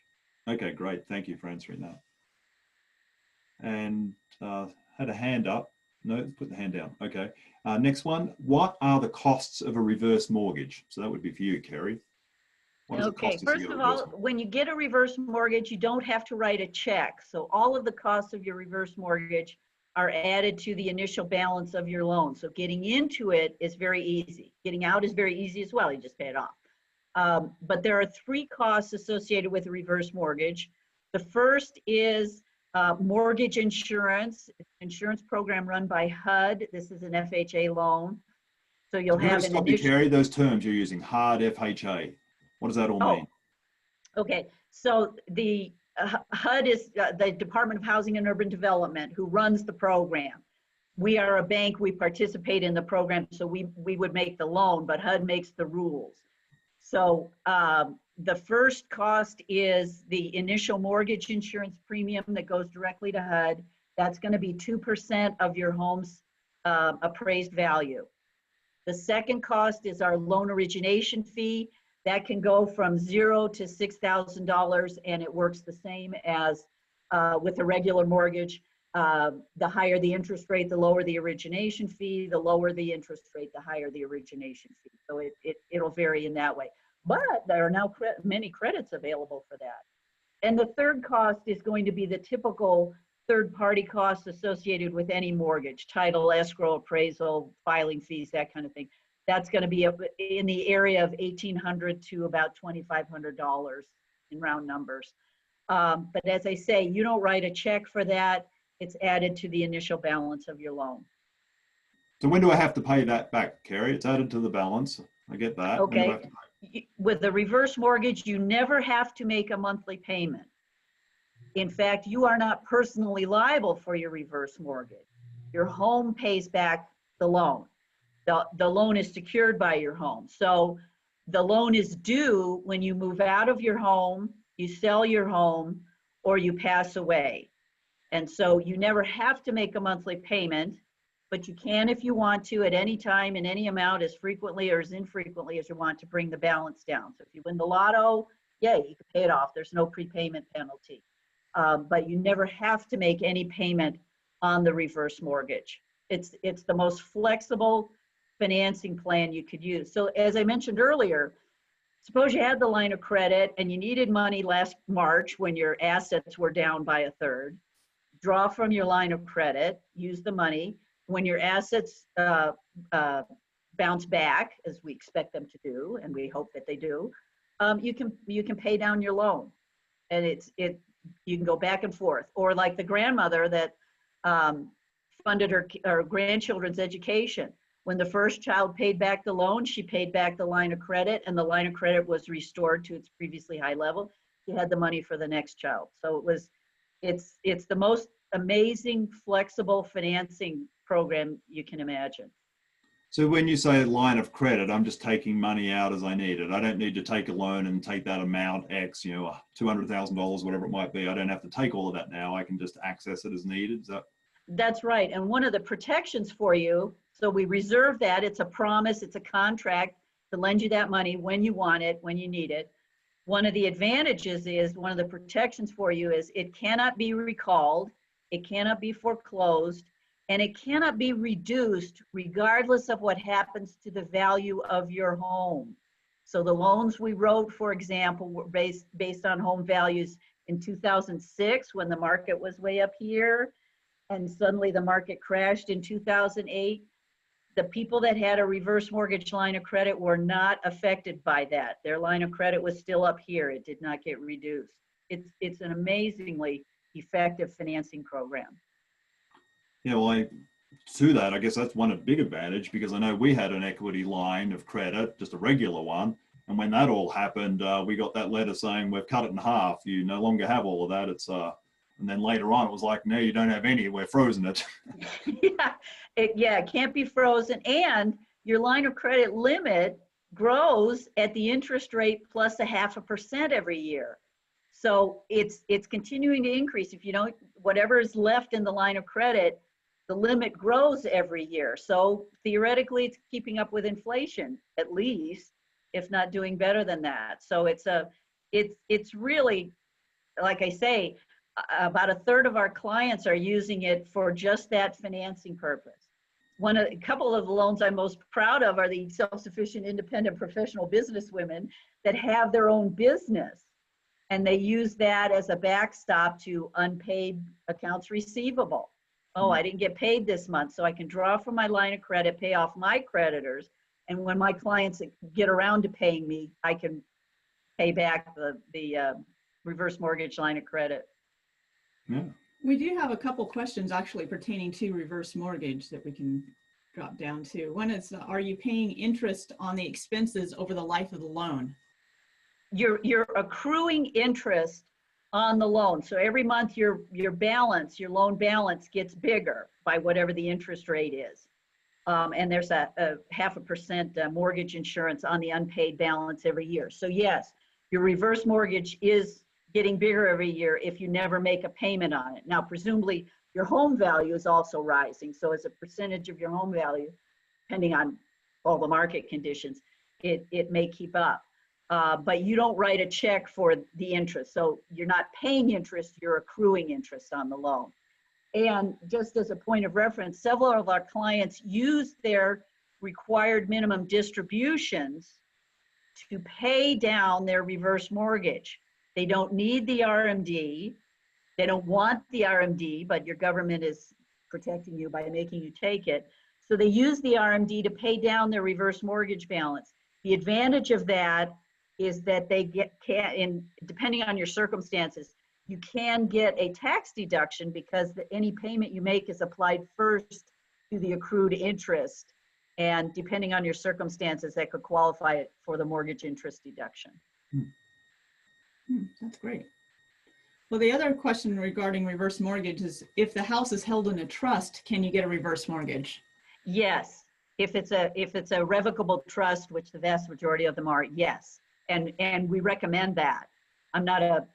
Okay, great. Thank you for answering that. And had a hand up. No, put the hand down. Okay. Next one. What are the costs of a reverse mortgage? So that would be for you, Kerry. What does it Okay, cost us to first get a of reverse all, mortgage? when you get a reverse mortgage, you don't have to write a check. So all of the costs of your reverse mortgage are added to the initial balance of your loan. So getting into it is very easy. Getting out is very easy as well. You just pay it off. But there are 3 costs associated with a reverse mortgage. The first is mortgage insurance. It's an insurance program run by HUD. This is an FHA loan. So you'll I'm going have to an stop you, initial. Kerry. Those terms you're using, hard FHA. What does that all mean? Okay, so the HUD is the Department of Housing and Urban Development, who runs the program. We are a bank, we participate in the program, so we would make the loan, but HUD makes the rules. So the first cost is the initial mortgage insurance premium that goes directly to HUD. That's going to be 2% of your home's appraised value. The second cost is our loan origination fee. That can go from $0 to $6,000, and it works the same as with a regular mortgage. The higher the interest rate, the lower the origination fee. The lower the interest rate, the higher the origination fee. So it'll vary in that way. But there are now many credits available for that. And the third cost is going to be the typical third-party costs associated with any mortgage: title, escrow, appraisal, filing fees, that kind of thing. That's going to be in the area of $1,800 to about $2,500 in round numbers. But as I say, you don't write a check for that. It's added to the initial balance of your loan. So when do I have to pay that back, Kerry? It's added to the balance. I get that. When do I have to pay? With the reverse mortgage, you never have to make a monthly payment. In fact, you are not personally liable for your reverse mortgage. Your home pays back the loan. The loan is secured by your home. So the loan is due when you move out of your home, you sell your home, or you pass away. And so you never have to make a monthly payment, but you can, if you want to, at any time, in any amount, as frequently or as infrequently as you want, to bring the balance down. So if you win the lotto, yay, you can pay it off. There's no prepayment penalty. But you never have to make any payment on the reverse mortgage. It's the most flexible financing plan you could use. So as I mentioned earlier, suppose you had the line of credit and you needed money last March when your assets were down by 1/3. Draw from your line of credit, use the money. When your assets bounce back, as we expect them to do, and we hope that they do, you can pay down your loan, and you can go back and forth. Or like the grandmother that funded her grandchildren's education. When the first child paid back the loan, she paid back the line of credit, and the line of credit was restored to its previously high level. She had the money for the next child. So it's the most amazing flexible financing program you can imagine. So when you say line of credit, I'm just taking money out as I need it. I don't need to take a loan and take that amount X, $200,000, whatever it might be. I don't have to take all of that now. I can just access it as needed. Is that? That's right. And one of the protections for you, so we reserve that. It's a promise, it's a contract to lend you that money when you want it, when you need it. One of the advantages is, one of the protections for you is, it cannot be recalled, it cannot be foreclosed, and it cannot be reduced regardless of what happens to the value of your home. So the loans we wrote, for example, were based on home values in 2006 when the market was way up here, and suddenly the market crashed in 2008. The people that had a reverse mortgage line of credit were not affected by that. Their line of credit was still up here. It did not get reduced. It's an amazingly effective financing program. Yeah, well, to that, I guess that's one big advantage, because I know we had an equity line of credit, just a regular one. And when that all happened, we got that letter saying, we've cut it in half. You no longer have all of that. And then later on, it was like, no, you don't have any. We're frozen it. It can't be frozen. And your line of credit limit grows at the interest rate plus 0.5% every year. So it's continuing to increase. If you don't, whatever is left in the line of credit, the limit grows every year. So theoretically, it's keeping up with inflation, at least, if not doing better than that. So it's really, like I say, about a third of our clients are using it for just that financing purpose. A couple of the loans I'm most proud of are the self-sufficient, independent, professional business women that have their own business, and they use that as a backstop to unpaid accounts receivable. Oh, I didn't get paid this month, so I can draw from my line of credit, pay off my creditors, and when my clients get around to paying me, I can pay back the reverse mortgage line of credit. Yeah. We do have a couple questions actually pertaining to reverse mortgage that we can drop down to. One is, are you paying interest on the expenses over the life of the loan? You're accruing interest on the loan. So every month your loan balance gets bigger by whatever the interest rate is. And there's a 0.5% mortgage insurance on the unpaid balance every year. So yes, your reverse mortgage is getting bigger every year if you never make a payment on it. Now, presumably your home value is also rising. So as a percentage of your home value, depending on all the market conditions, it may keep up. But you don't write a check for the interest. So you're not paying interest, you're accruing interest on the loan. And just as a point of reference, several of our clients use their required minimum distributions to pay down their reverse mortgage. They don't need the RMD. They don't want the RMD, but your government is protecting you by making you take it. So they use the RMD to pay down their reverse mortgage balance. The advantage of that is that they depending on your circumstances, you can get a tax deduction because any payment you make is applied first to the accrued interest. And depending on your circumstances, that could qualify for the mortgage interest deduction. That's great. Well, the other question regarding reverse mortgage is, if the house is held in a trust, can you get a reverse mortgage? Yes, if it's a revocable trust, which the vast majority of them are, yes, and we recommend that. I'm not an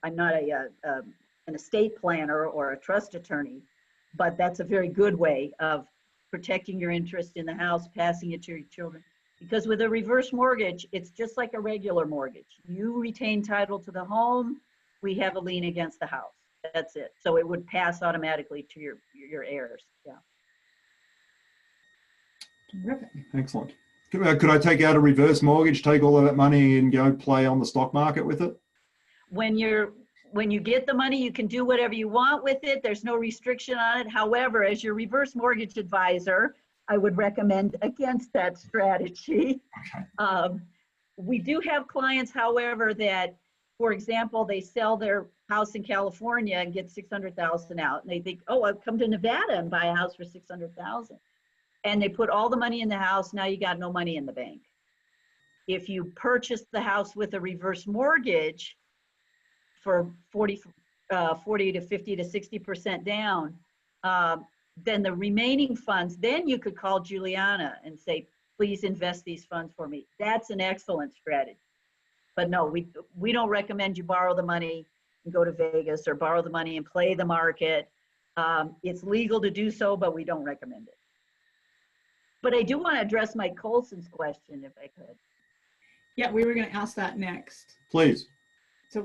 estate planner or a trust attorney, but that's a very good way of protecting your interest in the house, passing it to your children. Because with a reverse mortgage, it's just like a regular mortgage. You retain title to the home, we have a lien against the house. That's it. So it would pass automatically to your heirs. Yeah. Terrific. Excellent. Could I take out a reverse mortgage, take all of that money and go play on the stock market with it? When you get the money, you can do whatever you want with it. There's no restriction on it. However, as your reverse mortgage advisor, I would recommend against that strategy. Okay. We do have clients, however, that, for example, they sell their house in California and get $600,000 out, and they think, oh, I'll come to Nevada and buy a house for $600,000. And they put all the money in the house. Now you got no money in the bank. If you purchase the house with a reverse mortgage for 40 to 50 to 60% down, then the remaining funds, then you could call Juliana and say, please invest these funds for me. That's an excellent strategy. But no, we don't recommend you borrow the money and go to Vegas, or borrow the money and play the market. It's legal to do so, but we don't recommend it. But I do want to address Mike Colson's question, if I could. Yeah, we were going to ask that next. Please. So,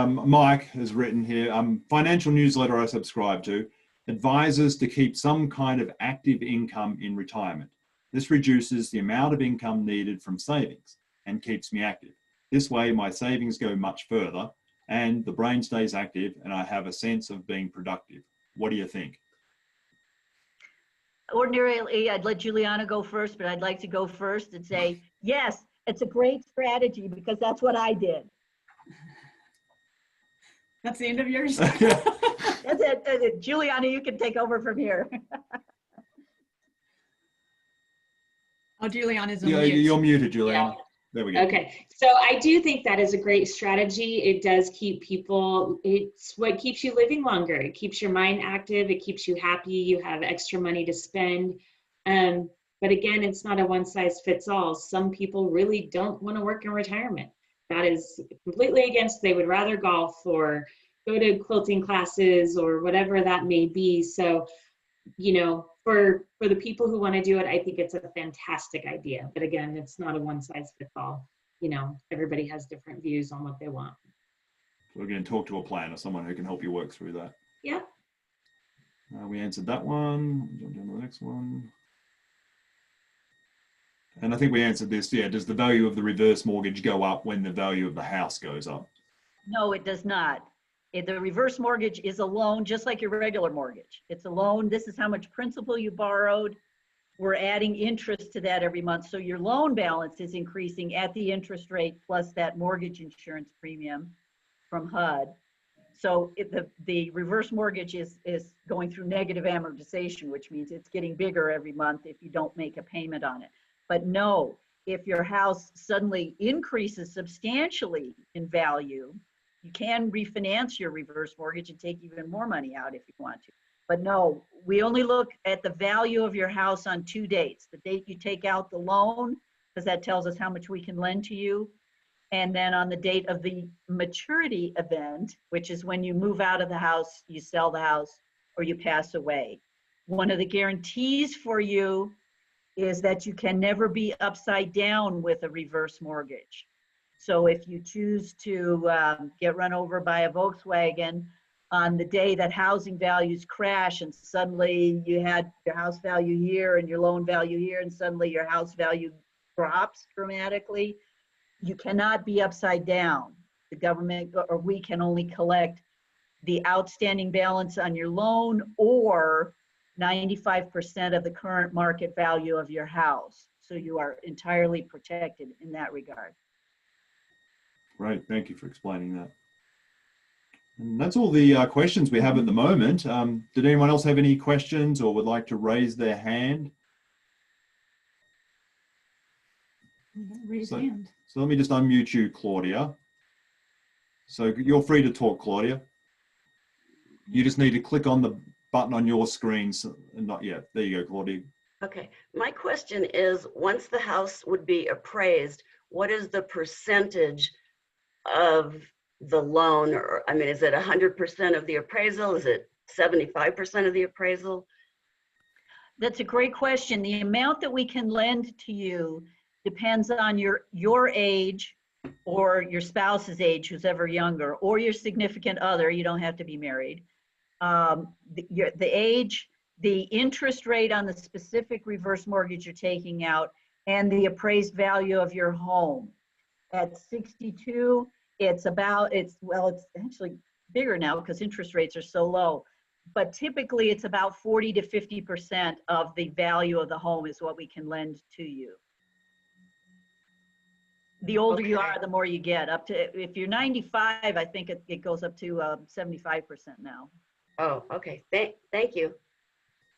Mike has written here, financial newsletter I subscribe to advises to keep some kind of active income in retirement. This reduces the amount of income needed from savings and keeps me active. This way, my savings go much further and the brain stays active and I have a sense of being productive. What do you think? Ordinarily, I'd let Juliana go first, but I'd like to go first and say, yes, it's a great strategy because that's what I did. That's the end of yours? That's it. Juliana, you can take over from here. Oh, Juliana's on Yeah, mute. you're muted, Juliana. Yeah. There we go. Okay, so I do think that is a great strategy. It does keep people, it's what keeps you living longer. It keeps your mind active. It keeps you happy. You have extra money to spend. But But again, it's not a one size fits all. Some people really don't want to work in retirement. That is completely against, they would rather golf or go to quilting classes or whatever that may be. So, you know, for the people who want to do it, I think it's a fantastic idea. But again, it's not a one size fits all. You know, everybody has different views on what they want. So again, talk to a planner, someone who can help you work through that. Yeah. We answered that one. Jump down to the next one. And I think we answered this. Yeah, does the value of the reverse mortgage go up when the value of the house goes up? No, it does not. The reverse mortgage is a loan, just like your regular mortgage. It's a loan. This is how much principal you borrowed. We're adding interest to that every month. So your loan balance is increasing at the interest rate plus that mortgage insurance premium from HUD. So the reverse mortgage is going through negative amortization, which means it's getting bigger every month if you don't make a payment on it. But no, if your house suddenly increases substantially in value, you can refinance your reverse mortgage and take even more money out if you want to. But no, we only look at the value of your house on 2 dates. The date you take out the loan, because that tells us how much we can lend to you. And then on the date of the maturity event, which is when you move out of the house, you sell the house, or you pass away. One of the guarantees for you is that you can never be upside down with a reverse mortgage. So if you choose to get run over by a Volkswagen on the day that housing values crash and suddenly you had your house value here and your loan value here and suddenly your house value drops dramatically, you cannot be upside down. The government or we can only collect the outstanding balance on your loan or 95% of the current market value of your house. So you are entirely protected in that regard. Right, thank you for explaining that. And that's all the questions we have at the moment. Did anyone else have any questions or would like to raise their hand? Raise hand. So let me just unmute you, Claudia. So you're free to talk, Claudia. You just need to click on the button on your screen. So, not yet. There you go, Claudia. Okay. My question is, once the house would be appraised, what is the percentage of the loan? Or, I mean, is it 100% of the appraisal? Is it 75% of the appraisal? That's a great question. The amount that we can lend to you depends on your age or your spouse's age, who's ever younger, or your significant other. You don't have to be married. The age, the interest rate on the specific reverse mortgage you're taking out, and the appraised value of your home. At 62, it's actually bigger now because interest rates are so low. But typically it's about 40 to 50% of the value of the home is what we can lend to you. The older you are, the more you get. Up to, if you're 95, I think it goes up to 75% now. Oh, okay. Thank you.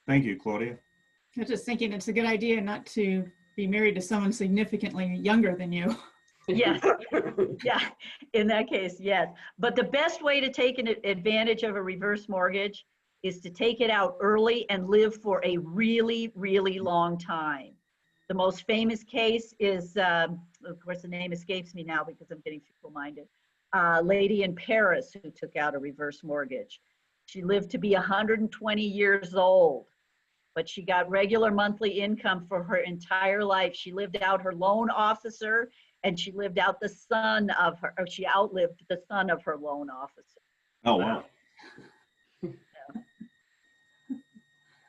Thank you, Claudia. I was just thinking it's a good idea not to be married to someone significantly younger than you. Yes, yeah, in that case, yes. But the best way to take an advantage of a reverse mortgage is to take it out early and live for a really, really long time. The most famous case is, of course, the name escapes me now because I'm getting feeble-minded, a lady in Paris who took out a reverse mortgage. She lived to be 120 years old, but she got regular monthly income for her entire life. She lived out her loan officer and she lived out the son of her, or she outlived the son of her loan officer. Oh, wow.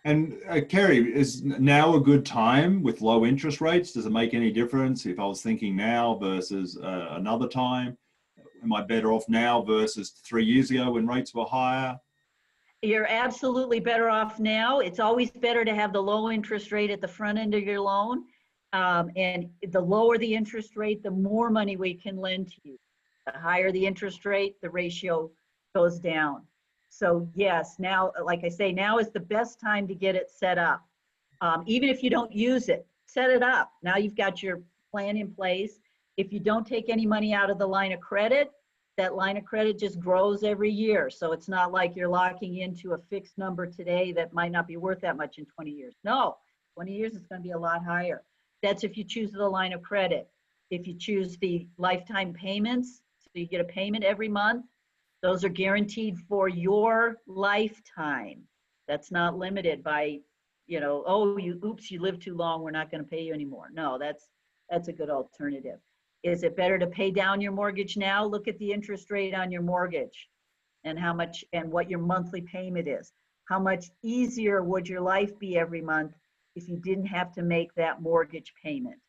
And Kerry, is now a good time with low interest rates? Does it make any difference if I was thinking now versus another time? Am I better off now versus 3 years ago when rates were higher? You're absolutely better off now. It's always better to have the low interest rate at the front end of your loan. And the lower the interest rate, the more money we can lend to you. The higher the interest rate, the ratio goes down. So yes, now, like I say, now is the best time to get it set up. Even if you don't use it, set it up. Now you've got your plan in place. If you don't take any money out of the line of credit, that line of credit just grows every year. So it's not like you're locking into a fixed number today that might not be worth that much in 20 years. No, 20 years, it's going to be a lot higher. That's if you choose the line of credit. If you choose the lifetime payments, so you get a payment every month, those are guaranteed for your lifetime. That's not limited by, you know, oh, you lived too long, we're not going to pay you anymore. No, that's a good alternative. Is it better to pay down your mortgage now? Look at the interest rate on your mortgage and how much and what your monthly payment is. How much easier would your life be every month if you didn't have to make that mortgage payment?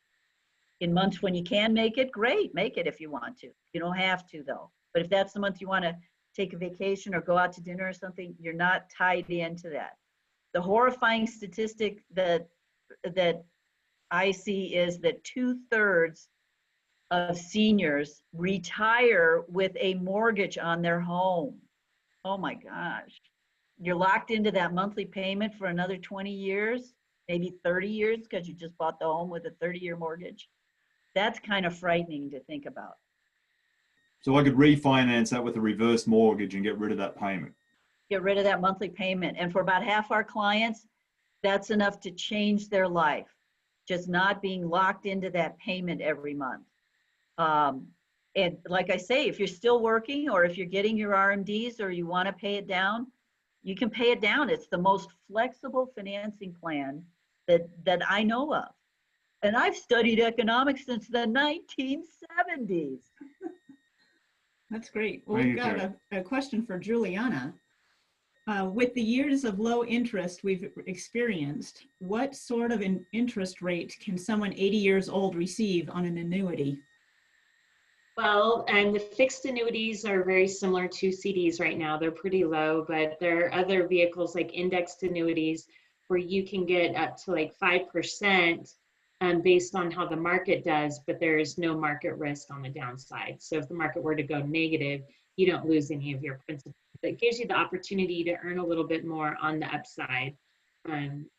In months when you can make it, great, make it if you want to. You don't have to though. But if that's the month you want to take a vacation or go out to dinner or something, you're not tied into that. The horrifying statistic that I see is that 2/3 of seniors retire with a mortgage on their home. Oh my gosh. You're locked into that monthly payment for another 20 years, maybe 30 years, because you just bought the home with a 30-year mortgage. That's kind of frightening to think about. So I could refinance that with a reverse mortgage and get rid of that payment. Get rid of that monthly payment. And for about half our clients, that's enough to change their life. Just not being locked into that payment every month. And like I say, if you're still working or if you're getting your RMDs or you want to pay it down, you can pay it down. It's the most flexible financing plan that I know of. And I've studied economics since the 1970s. That's great. Well, we've got a question for Juliana. With the years of low interest we've experienced, what sort of an interest rate can someone 80 years old receive on an annuity? Well, and the fixed annuities are very similar to CDs right now. They're pretty low, but there are other vehicles like indexed annuities where you can get up to like 5% based on how the market does, but there is no market risk on the downside. So if the market were to go negative, you don't lose any of your principal. It gives you the opportunity to earn a little bit more on the upside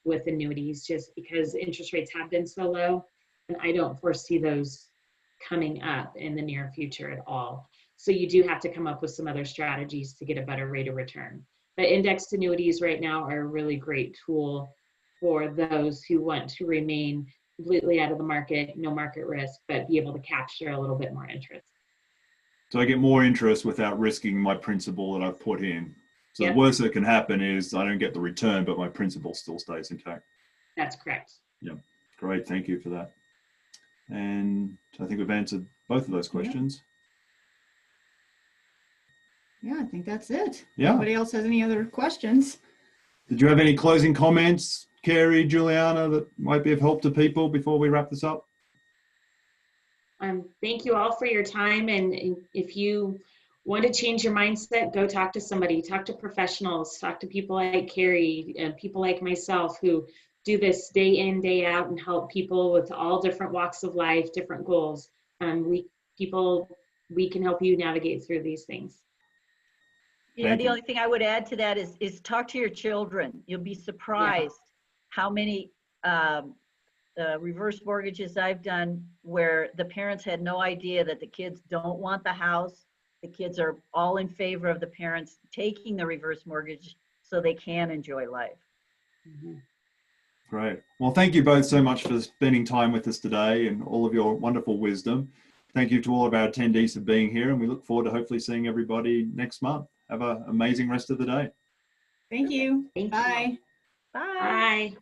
with annuities, just because interest rates have been so low, and I don't foresee those coming up in the near future at all. So you do have to come up with some other strategies to get a better rate of return. But indexed annuities right now are a really great tool for those who want to remain completely out of the market, no market risk, but be able to capture a little bit more interest. So I get more interest without risking my principal that I've put in. So Yep. The worst that can happen is I don't get the return, but my principal still stays intact. That's correct. Yeah, great. Thank you for that. And I think we've answered both of those questions. Yeah, I think that's it. Yeah. Anybody else has any other questions? Did you have any closing comments, Carrie, Juliana, that might be of help to people before we wrap this up? Thank you all for your time. And if you want to change your mindset, go talk to somebody, talk to professionals, talk to people like Carrie and people like myself who do this day in, day out and help people with all different walks of life, different goals. We can help you navigate through these things. Yeah, the only thing I would add to that is talk to your children. You'll be surprised how many reverse mortgages I've done where the parents had no idea that the kids don't want the house. The kids are all in favor of the parents taking the reverse mortgage so they can enjoy life. Mm-hmm. Great. Well, thank you both so much for spending time with us today and all of your wonderful wisdom. Thank you to all of our attendees for being here, and we look forward to hopefully seeing everybody next month. Have an amazing rest of the day. Thank you. Thank you. Bye. Bye. Bye.